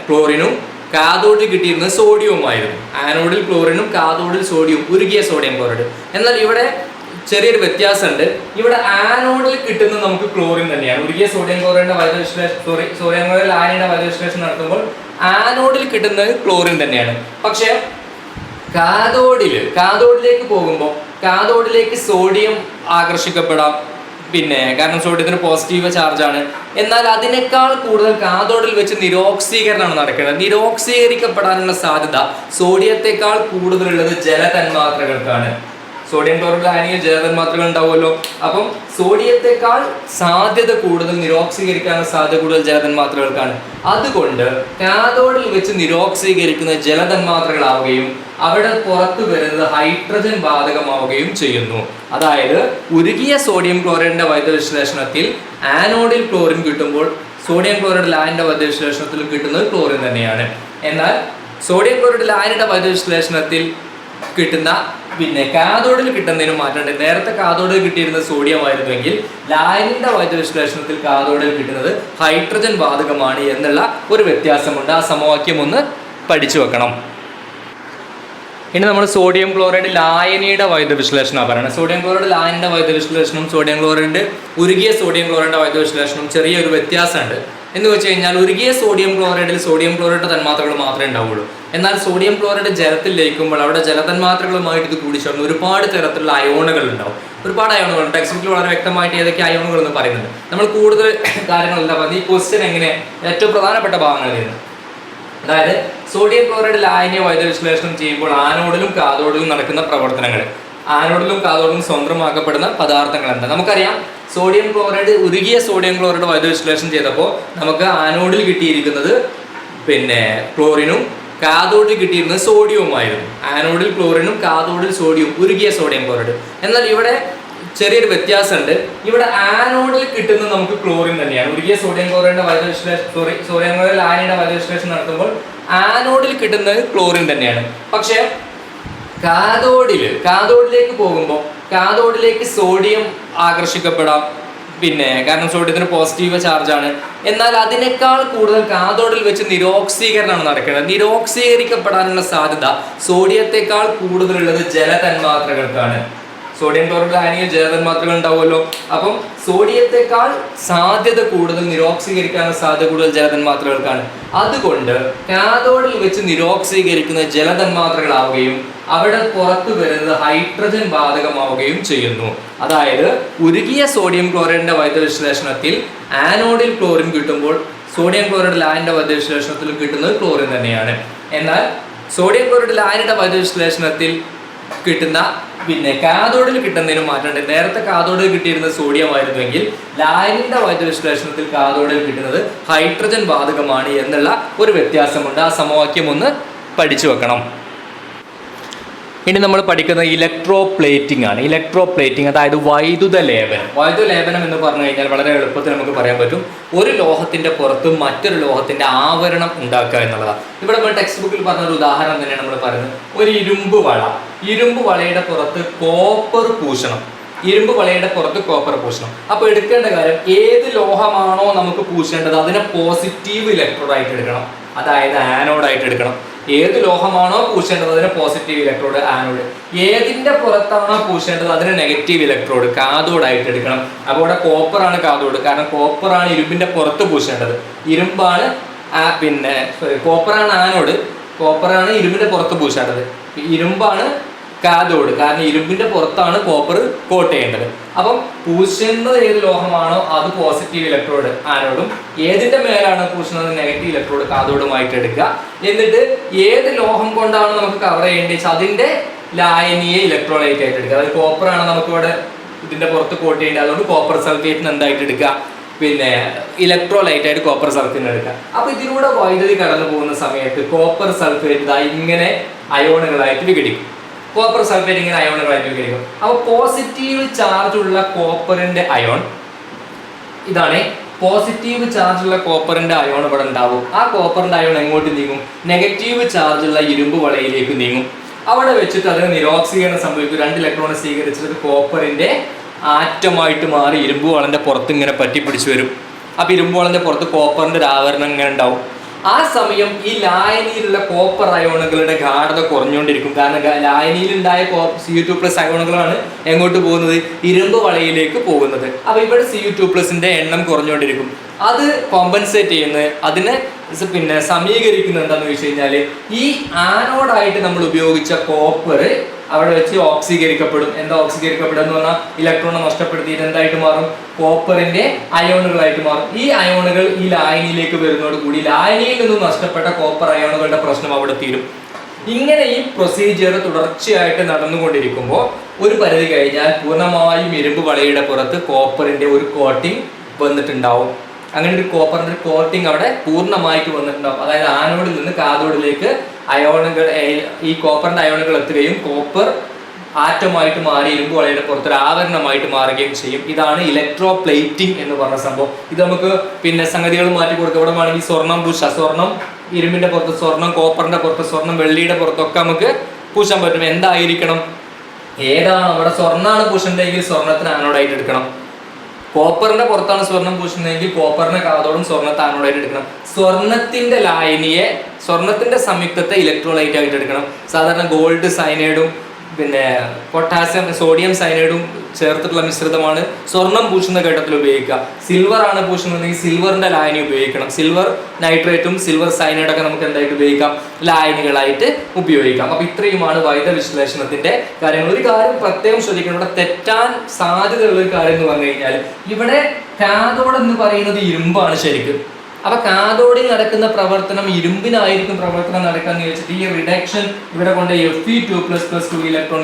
ക്ലോറിനും കാഥോഡിൽ കിട്ടിയിരുന്നത് സോഡിയവുമായിരുന്നു. ആനോഡിൽ ക്ലോറിനും കാഥോഡിൽ സോഡിയവും, ഉരുകിയ സോഡിയം ക്ലോറൈഡ്. എന്നാൽ ഇവിടെ ചെറിയൊരു വ്യത്യാസമുണ്ട്. ഇവിടെ ആനോഡിൽ കിട്ടുന്നത് നമുക്ക് ക്ലോറിൻ തന്നെയാണ്. ഉരുകിയ സോഡിയം ക്ലോറൈഡിന്റെ വൈദ്യുത വിശ്ലേഷണം സോഡിയം ക്ലോറൈഡ് ലായനിയുടെ വൈദ്യുത വിശ്ലേഷണം നടത്തുമ്പോൾ ആനോഡിൽ കിട്ടുന്നത് ക്ലോറിൻ തന്നെയാണ്. പക്ഷേ കാഥോഡിലേക്ക് പോകുമ്പോൾ കാഥോഡിലേക്ക് സോഡിയം ആകർഷിക്കപ്പെടാം. കാരണം സോഡിയത്തിന് പോസിറ്റീവ് ചാർജാണ്. എന്നാൽ അതിനേക്കാൾ കൂടുതൽ കാഥോഡിൽ വെച്ച് നിരോക്സീകരണമാണ് നടക്കുന്നത്. നിരോക്സീകരിക്കപ്പെടാനുള്ള സാധ്യത സോഡിയത്തെക്കാൾ കൂടുതലുള്ളത് ജലതന്മാത്രകൾക്കാണ്. സോഡിയം ക്ലോറൈഡ് ലായനിയിൽ ജലതന്മാത്രകൾ ഉണ്ടാവുമല്ലോ. അപ്പം സോഡിയത്തെക്കാൾ സാധ്യത കൂടുതൽ, നിരോക്സീകരിക്കാനുള്ള സാധ്യത കൂടുതൽ ജലതന്മാത്രകൾക്കാണ്. അതുകൊണ്ട് കാഥോഡിൽ വെച്ച് നിരോക്സീകരിക്കുന്ന ജലതന്മാത്രകളാവുകയും അവിടെ പുറത്തു വരുന്നത് ഹൈഡ്രജൻ വാതകമാവുകയും ചെയ്യുന്നു. അതായത് ഉരുകിയ സോഡിയം ക്ലോറൈഡിന്റെ വൈദ്യുത വിശ്ലേഷണത്തിൽ ആനോഡിൽ ക്ലോറിൻ കിട്ടുമ്പോൾ സോഡിയം ക്ലോറൈഡ് ലായനിയുടെ വൈദ്യുത വിശ്ലേഷണത്തിൽ കിട്ടുന്നത് ക്ലോറിൻ തന്നെയാണ്. എന്നാൽ സോഡിയം ക്ലോറൈഡ് ലായനിയുടെ വൈദ്യുത വിശ്ലേഷണത്തിൽ കിട്ടുന്ന കാഥോഡിൽ കിട്ടുന്നതിന് മാറ്റമുണ്ട്. നേരത്തെ കാഥോഡിൽ കിട്ടിയിരുന്നത് സോഡിയം ആയിരുന്നുവെങ്കിൽ ലായനിയുടെ വൈദ്യുത വിശ്ലേഷണത്തിൽ കാഥോഡിൽ കിട്ടുന്നത് ഹൈഡ്രജൻ വാതകമാണ് എന്നുള്ള ഒരു വ്യത്യാസമുണ്ട്. ആ സമവാക്യം ഒന്ന് പഠിച്ചു വെക്കണം. ഇനി നമ്മൾ സോഡിയം ക്ലോറൈഡ് ലായനിയുടെ വൈദ്യുത വിശ്ലേഷണം പറയുന്നത്. സോഡിയം ക്ലോറൈഡ് ലായനിയുടെ വൈദ്യുത വിശ്ലേഷണം സോഡിയം ക്ലോറൈഡ് ഉരുകിയ സോഡിയം ക്ലോറൈഡിന്റെ വൈദ്യുത വിശ്ലേഷണം ചെറിയൊരു വ്യത്യാസമുണ്ട്. എന്ന് വെച്ച് കഴിഞ്ഞാൽ ഉരുകിയ സോഡിയം ക്ലോറൈഡിൽ സോഡിയം ക്ലോറൈഡ് തന്മാത്രകൾ മാത്രമേ ഉണ്ടാവുള്ളൂ. എന്നാൽ സോഡിയം ക്ലോറൈഡ് ജലത്തിൽ ലയിക്കുമ്പോൾ അവിടെ ജലതന്മാത്രകളുമായിട്ട് ഇത് കൂടിച്ചേർന്ന് ഒരുപാട് തരത്തിലുള്ള അയോണുകൾ ഉണ്ടാവും. ഒരുപാട് അയോണുകളുണ്ട്. ടെക്സ്റ്റ് ബുക്കിൽ വളരെ വ്യക്തമായിട്ട് ഏതൊക്കെ അയോണുകൾ എന്ന് പറയുന്നുണ്ട്. നമ്മൾ കൂടുതൽ കാര്യങ്ങളെല്ലാം പറഞ്ഞ് ഈ ക്വസ്റ്റ്യൻ എങ്ങനെ ഏറ്റവും പ്രധാനപ്പെട്ട ഭാഗങ്ങളിലാണ്. അതായത് സോഡിയം ക്ലോറൈഡ് ലായനിയെ വൈദ്യുത വിശ്ലേഷണം ചെയ്യുമ്പോൾ ആനോഡിലും കാഥോഡിലും നടക്കുന്ന പ്രവർത്തനങ്ങൾ. ആനോഡിലും കാഥോഡിലും സ്വതന്ത്രമാക്കപ്പെടുന്ന പദാർത്ഥങ്ങൾ എന്താ? നമുക്കറിയാം, സോഡിയം ക്ലോറൈഡ് ഉരുകിയ സോഡിയം ക്ലോറൈഡ് വൈദ്യുത വിശ്ലേഷണം ചെയ്തപ്പോൾ നമുക്ക് ആനോഡിൽ കിട്ടിയിരിക്കുന്നത് ക്ലോറിനും കാഥോഡിൽ കിട്ടിയിരുന്നത് സോഡിയവുമായിരുന്നു. ആനോഡിൽ ക്ലോറിനും കാഥോഡിൽ സോഡിയവും, ഉരുകിയ സോഡിയം ക്ലോറൈഡ്. എന്നാൽ ഇവിടെ ചെറിയൊരു വ്യത്യാസമുണ്ട്. ഇവിടെ ആനോഡിൽ കിട്ടുന്നത് നമുക്ക് ക്ലോറിൻ തന്നെയാണ്. ഉരുകിയ സോഡിയം ക്ലോറൈഡിന്റെ വൈദ്യുത വിശ്ലേഷണം സോഡിയം ക്ലോറൈഡ് ലായനിയുടെ വൈദ്യുത വിശ്ലേഷണം നടത്തുമ്പോൾ ആനോഡിൽ കിട്ടുന്നത് ക്ലോറിൻ തന്നെയാണ്. പക്ഷേ കാഥോഡിലേക്ക് പോകുമ്പോൾ കാഥോഡിലേക്ക് സോഡിയം ആകർഷിക്കപ്പെടാം. കാരണം സോഡിയത്തിന് പോസിറ്റീവ് ചാർജാണ്. എന്നാൽ അതിനേക്കാൾ കൂടുതൽ കാഥോഡിൽ വെച്ച് നിരോക്സീകരണമാണ് നടക്കുന്നത്. നിരോക്സീകരിക്കപ്പെടാനുള്ള സാധ്യത സോഡിയത്തെക്കാൾ കൂടുതലുള്ളത് ജലതന്മാത്രകൾക്കാണ്. സോഡിയം ക്ലോറൈഡ് ലായനിയിൽ ജലതന്മാത്രകൾ ഉണ്ടാവുമല്ലോ. അപ്പം സോഡിയത്തെക്കാൾ സാധ്യത കൂടുതൽ, നിരോക്സീകരിക്കാനുള്ള സാധ്യത കൂടുതൽ ജലതന്മാത്രകൾക്കാണ്. അതുകൊണ്ട് കാഥോഡിൽ വെച്ച് നിരോക്സീകരിക്കുന്ന ജലതന്മാത്രകളാവുകയും അവിടെ പുറത്തു വരുന്നത് ഹൈഡ്രജൻ വാതകമാവുകയും ചെയ്യുന്നു. അതായത് ഉരുകിയ സോഡിയം ക്ലോറൈഡിന്റെ വൈദ്യുത വിശ്ലേഷണത്തിൽ ആനോഡിൽ ക്ലോറിൻ കിട്ടുമ്പോൾ സോഡിയം ക്ലോറൈഡ് ലായനിയുടെ വൈദ്യുത വിശ്ലേഷണത്തിൽ കിട്ടുന്നത് ക്ലോറിൻ തന്നെയാണ്. എന്നാൽ സോഡിയം ക്ലോറൈഡ് ലായനിയുടെ വൈദ്യുത വിശ്ലേഷണത്തിൽ കിട്ടുന്ന കാഥോഡിൽ കിട്ടുന്നതിന് മാറ്റമുണ്ട്. നേരത്തെ കാഥോഡിൽ കിട്ടിയിരുന്നത് സോഡിയം ആയിരുന്നുവെങ്കിൽ ലായനിയുടെ വൈദ്യുത വിശ്ലേഷണത്തിൽ കാഥോഡിൽ കിട്ടുന്നത് ഹൈഡ്രജൻ വാതകമാണ് എന്നുള്ള ഒരു വ്യത്യാസമുണ്ട്. ആ സമവാക്യം ഒന്ന് പഠിച്ചു വെക്കണം. ഇനി നമ്മൾ പഠിക്കുന്നത് ഇലക്ട്രോ പ്ലേറ്റിംഗ് ആണ്. ഇലക്ട്രോ പ്ലേറ്റിംഗ് അതായത് വൈദ്യുത ലേപനം. വൈദ്യുത ലേപനം എന്ന് പറഞ്ഞു കഴിഞ്ഞാൽ വളരെ എളുപ്പത്തിൽ നമുക്ക് പറയാൻ പറ്റും, ഒരു ലോഹത്തിൻ്റെ പുറത്ത് മറ്റൊരു ലോഹത്തിൻ്റെ ആവരണം ഉണ്ടാക്കുക എന്നുള്ളതാണ്. ഇവിടെ നമ്മൾ ടെക്സ്റ്റ് ബുക്കിൽ പറഞ്ഞ ഒരു ഉദാഹരണം തന്നെയാണ് നമ്മൾ പറയുന്നത്. ഒരു ഇരുമ്പ് വളയുടെ പുറത്ത് കോപ്പർ പൂശണം. ഇരുമ്പ് വളയുടെ പുറത്ത് കോപ്പർ പൂശണം. അപ്പോൾ എടുക്കേണ്ട കാര്യം, ഏത് ലോഹമാണോ നമുക്ക് പൂശേണ്ടത് അതിനെ പോസിറ്റീവ് ഇലക്ട്രോഡായിട്ട് എടുക്കണം, അതായത് ആനോഡായിട്ട് എടുക്കണം. ഏത് ലോഹമാണോ പൂശേണ്ടത് അതിന് പോസിറ്റീവ് ഇലക്ട്രോഡ് ആനോഡ്. ഏതിൻ്റെ പുറത്താണോ പൂശേണ്ടത് അതിന് നെഗറ്റീവ് ഇലക്ട്രോഡ് കാഥോഡായിട്ട് എടുക്കണം. അപ്പോൾ ഇവിടെ കോപ്പറാണ് കാഥോഡ്, കാരണം കോപ്പറാണ് ഇരുമ്പിൻ്റെ പുറത്ത് പൂശേണ്ടത്. ഇരുമ്പാണ് കോപ്പറാണ് ആനോഡ്, കോപ്പറാണ് ഇരുമ്പിൻ്റെ പുറത്ത് പൂശേണ്ടത്. ഇരുമ്പാണ് കാഥോഡ്, കാരണം ഇരുമ്പിൻ്റെ പുറത്താണ് കോപ്പർ കോട്ട് ചെയ്യേണ്ടത്. അപ്പം പൂശുന്നത് ഏത് ലോഹമാണോ അത് പോസിറ്റീവ് ഇലക്ട്രോഡ് ആനോഡും, ഏതിൻ്റെ മേലാണ് പൂശുന്നത് നെഗറ്റീവ് ഇലക്ട്രോഡ് കാഥോഡുമായിട്ട് എടുക്കുക. എന്നിട്ട് ഏത് ലോഹം കൊണ്ടാണ് നമുക്ക് കവർ ചെയ്യേണ്ടത് വെച്ചാൽ അതിൻ്റെ ലായനിയെ ഇലക്ട്രോലൈറ്റ് ആയിട്ട് എടുക്കുക. അതായത് കോപ്പറാണ് നമുക്കിവിടെ ഇതിൻ്റെ പുറത്ത് കോട്ട് ചെയ്യേണ്ടത്, അതുകൊണ്ട് കോപ്പർ സൾഫേറ്റിന് എന്തായിട്ട് എടുക്കുക, ഇലക്ട്രോലൈറ്റ് ആയിട്ട് കോപ്പർ സൾഫേറ്റിന് എടുക്കുക. അപ്പോൾ ഇതിലൂടെ വൈദ്യുതി കടന്നു പോകുന്ന സമയത്ത് കോപ്പർ സൾഫേറ്റ് ഇങ്ങനെ അയോണുകളായിട്ട് വിഘടിക്കും. കോപ്പർ സൾഫേറ്റ് ഇങ്ങനെ അയോണുകളായിട്ട് വിഘടിക്കും. അപ്പോൾ പോസിറ്റീവ് ചാർജ് ഉള്ള കോപ്പറിന്റെ അയോൺ ഇതാണ്. പോസിറ്റീവ് ചാർജുള്ള കോപ്പറിന്റെ അയോൺ ഇവിടെ ഉണ്ടാവും. ആ കോപ്പറിന്റെ അയോൺ എങ്ങോട്ട് നീങ്ങും? നെഗറ്റീവ് ചാർജുള്ള ഇരുമ്പ് വളയിലേക്ക് നീങ്ങും. അവിടെ വെച്ചിട്ട് അതിന് നിരോക്സീകരണം സംഭവിക്കും. 2 ഇലക്ട്രോൺ സ്വീകരിച്ചിട്ട് കോപ്പറിന്റെ ആറ്റമായിട്ട് മാറി ഇരുമ്പ് വളന്റെ പുറത്ത് ഇങ്ങനെ പറ്റി പിടിച്ചു വരും. അപ്പോൾ ഇരുമ്പ് വളന്റെ പുറത്ത് കോപ്പറിന്റെ ഒരു ആവരണം ഇങ്ങനെ ഉണ്ടാവും. ആ സമയം ഈ ലായനിയിലുള്ള കോപ്പർ അയോണുകളുടെ ഗാഢത കുറഞ്ഞുകൊണ്ടിരിക്കും. കാരണം ലായനിയിലുണ്ടായ Cu2+ അയോണുകളാണ് എങ്ങോട്ട് പോകുന്നത്? ഇരുമ്പ് വളയിലേക്ക് പോകുന്നത്. അപ്പോൾ ഇവിടെ Cu2+ എണ്ണം കുറഞ്ഞുകൊണ്ടിരിക്കും. അത് കോമ്പൻസേറ്റ് ചെയ്യുന്നത്, അതിനെ സമീകരിക്കുന്നത് എന്താണെന്ന് ചോദിച്ചു കഴിഞ്ഞാൽ, ഈ ആനോഡായിട്ട് നമ്മൾ ഉപയോഗിച്ച കോപ്പർ അവിടെ വെച്ച് ഓക്സീകരിക്കപ്പെടും. എന്താ ഓക്സീകരിക്കപ്പെടുക എന്ന് പറഞ്ഞാൽ ഇലക്ട്രോണെ നഷ്ടപ്പെടുത്തിയിട്ട് എന്തായിട്ട് മാറും? കോപ്പറിന്റെ അയോണുകളായിട്ട് മാറും. ഈ അയോണുകൾ ഈ ലായനിയിലേക്ക് വരുന്നതോടുകൂടി ലായനിയിൽ നിന്നും നഷ്ടപ്പെട്ട കോപ്പർ അയോണുകളുടെ പ്രശ്നം അവിടെ തീരും. ഇങ്ങനെ ഈ പ്രൊസീജിയർ തുടർച്ചയായിട്ട് നടന്നുകൊണ്ടിരിക്കുമ്പോൾ ഒരു പരിധി കഴിഞ്ഞാൽ പൂർണ്ണമായും ഇരുമ്പ് വളയുടെ പുറത്ത് കോപ്പറിന്റെ ഒരു കോട്ടിംഗ് വന്നിട്ടുണ്ടാവും. അങ്ങനെ ഒരു കോപ്പറിന്റെ കോട്ടിംഗ് അവിടെ പൂർണ്ണമായിട്ട് വന്നിട്ടുണ്ടാവും. അതായത് ആനോഡിൽ നിന്ന് കാഥോഡിലേക്ക് അയോണുകൾ, ഈ കോപ്പറിന്റെ അയോണുകൾ എത്തുകയും കോപ്പർ ആറ്റമായിട്ട് മാറി ഇരുമ്പ് വളയുടെ പുറത്തൊരു ആവരണമായിട്ട് മാറുകയും ചെയ്യും. ഇതാണ് ഇലക്ട്രോ പ്ലേറ്റിംഗ് എന്ന് പറഞ്ഞ സംഭവം. ഇത് നമുക്ക് സംഗതികൾ മാറ്റി കൊടുക്കുക. ഇവിടെ വേണമെങ്കിൽ സ്വർണം പൂശ, സ്വർണം ഇരുമ്പിന്റെ പുറത്ത് സ്വർണം, കോപ്പറിന്റെ പുറത്ത് സ്വർണം, വെള്ളിയുടെ പുറത്തൊക്കെ നമുക്ക് പൂശാൻ പറ്റും. എന്തായിരിക്കണം? ഏതാണ് അവിടെ സ്വർണ്ണമാണ് പൂശേണ്ടതെങ്കിൽ സ്വർണത്തിന് ആനോഡായിട്ട് എടുക്കണം. കോപ്പറിന്റെ പുറത്താണ് സ്വർണം പൂശുന്നതെങ്കിൽ കോപ്പറിനെ കാഥോഡും സ്വർണ്ണത്തെ ആനോഡായിട്ട് എടുക്കണം. സ്വർണത്തിന്റെ ലായനിയെ, സ്വർണത്തിന്റെ സംയുക്തത്തെ ഇലക്ട്രോലൈറ്റ് ആയിട്ട് എടുക്കണം. സാധാരണ ഗോൾഡ് സയനൈഡും പൊട്ടാസ്യം സോഡിയം സയനൈഡും ചേർത്തിട്ടുള്ള മിശ്രിതമാണ് സ്വർണം പൂശുന്ന ഘട്ടത്തിൽ ഉപയോഗിക്കുക. സിൽവർ ആണ് പൂശുന്നതെങ്കിൽ സിൽവറിന്റെ ലായനി ഉപയോഗിക്കണം. സിൽവർ നൈട്രേറ്റും സിൽവർ സയനൈഡൊക്കെ നമുക്ക് എന്തായിട്ട് ഉപയോഗിക്കാം? ലായനികളായിട്ട് ഉപയോഗിക്കാം. അപ്പോൾ ഇത്രയുമാണ് വൈദ്യുത വിശ്ലേഷണത്തിന്റെ കാര്യങ്ങൾ. ഒരു കാര്യം പ്രത്യേകം ശ്രദ്ധിക്കണം, ഇവിടെ തെറ്റാൻ സാധ്യതയുള്ള ഒരു കാര്യം എന്ന് പറഞ്ഞു കഴിഞ്ഞാൽ, ഇവിടെ കാഥോഡ് എന്ന് പറയുന്നത് ഇരുമ്പാണ് ശരിക്കും. അപ്പൊ കാഥോഡിൽ നടക്കുന്ന പ്രവർത്തനം ഇരുമ്പിനായിരിക്കും പ്രവർത്തനം നടക്കാന്ന് ചോദിച്ചിട്ട് ഈ റിഡക്ഷൻ ഇവിടെ കൊണ്ട് Fe2++2 ഇലക്ട്രോൺ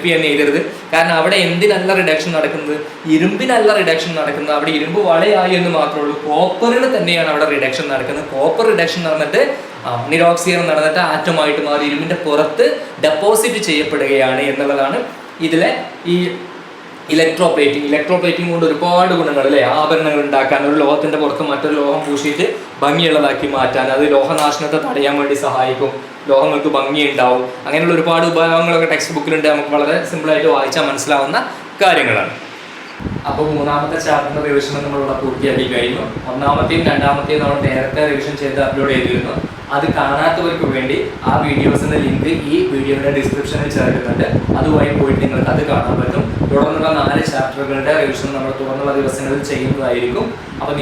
Fe എന്ന് എഴുതരുത്. കാരണം അവിടെ എന്തിനല്ല റിഡക്ഷൻ നടക്കുന്നത്? ഇരുമ്പിനല്ല റിഡക്ഷൻ നടക്കുന്നത്. അവിടെ ഇരുമ്പ് വളയായി എന്ന് മാത്രമേ ഉള്ളൂ. കോപ്പറിന് തന്നെയാണ് അവിടെ റിഡക്ഷൻ നടക്കുന്നത്. കോപ്പർ റിഡക്ഷൻ നടന്നിട്ട് നിരോക്സീകരണം നടന്നിട്ട് ആറ്റമായിട്ട് മാറി ഇരുമ്പിന്റെ പുറത്ത് ഡെപ്പോസിറ്റ് ചെയ്യപ്പെടുകയാണ് എന്നുള്ളതാണ് ഇതിലെ ഈ ഇലക്ട്രോ പ്ലേറ്റിംഗ് കൊണ്ട് ഒരുപാട് ഗുണങ്ങൾ അല്ലേ? ആഭരണങ്ങൾ ഉണ്ടാക്കാൻ, ഒരു ലോഹത്തിന്റെ പുറത്ത് മറ്റൊരു ലോഹം പൂശിയിട്ട് ഭംഗിയുള്ളതാക്കി മാറ്റാൻ, അത് ലോഹനാശനത്തെ തടയാൻ വേണ്ടി സഹായിക്കും. ലോഹങ്ങൾക്ക് ഭംഗി ഉണ്ടാവും. അങ്ങനെയുള്ള ഒരുപാട് ഉപയോഗങ്ങളൊക്കെ ടെക്സ്റ്റ് ബുക്കിലുണ്ട്. നമുക്ക് വളരെ സിമ്പിളായിട്ട് വായിച്ചാൽ മനസ്സിലാവുന്ന കാര്യങ്ങളാണ്. അപ്പോൾ 3ാമത്തെ ചാപ്റ്ററിന്റെ റിവിഷൻ നമ്മളിവിടെ പൂർത്തിയാക്കി കഴിഞ്ഞു. 1ാമത്തെയും 2ാമത്തെയും നമ്മൾ നേരത്തെ റിവിഷൻ ചെയ്ത് അപ്ലോഡ് ചെയ്തിരുന്നു. അത് കാണാത്തവർക്ക് വേണ്ടി ആ വീഡിയോസിന്റെ ലിങ്ക് ഈ വീഡിയോയുടെ ഡിസ്ക്രിപ്ഷനിൽ ചേർക്കുന്നുണ്ട്. അതുവഴി പോയിട്ട് നിങ്ങൾക്ക് അത് കാണാൻ പറ്റും. തുടർന്നുള്ള 4 ചാപ്റ്ററുകളുടെ റിവിഷൻ നമ്മൾ തുടർന്നുള്ള ദിവസങ്ങളിൽ ചെയ്യുന്നതായിരിക്കും. അപ്പോൾ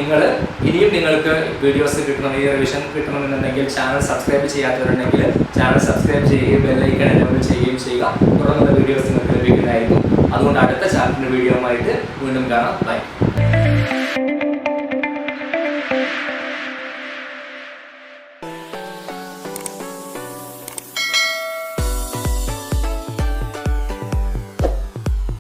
ഇനിയും നിങ്ങൾക്ക് വീഡിയോസ് കിട്ടണം, ഈ റിവിഷൻ കിട്ടണമെന്നുണ്ടെങ്കിൽ ചാനൽ സബ്സ്ക്രൈബ് ചെയ്യാത്തവരുണ്ടെങ്കിൽ ചാനൽ സബ്സ്ക്രൈബ് ചെയ്യുകയും ബെല്ലൈക്കൺ എനേബിൾ ചെയ്യുകയും ചെയ്യുക. തുടർന്നുള്ള വീഡിയോസ് നിങ്ങൾക്ക് ലഭിക്കുന്നതായിരിക്കും. അതുകൊണ്ട് അടുത്ത ചാപ്റ്ററിന്റെ വീഡിയോ ആയിട്ട് വീണ്ടും കാണാം. ബൈ.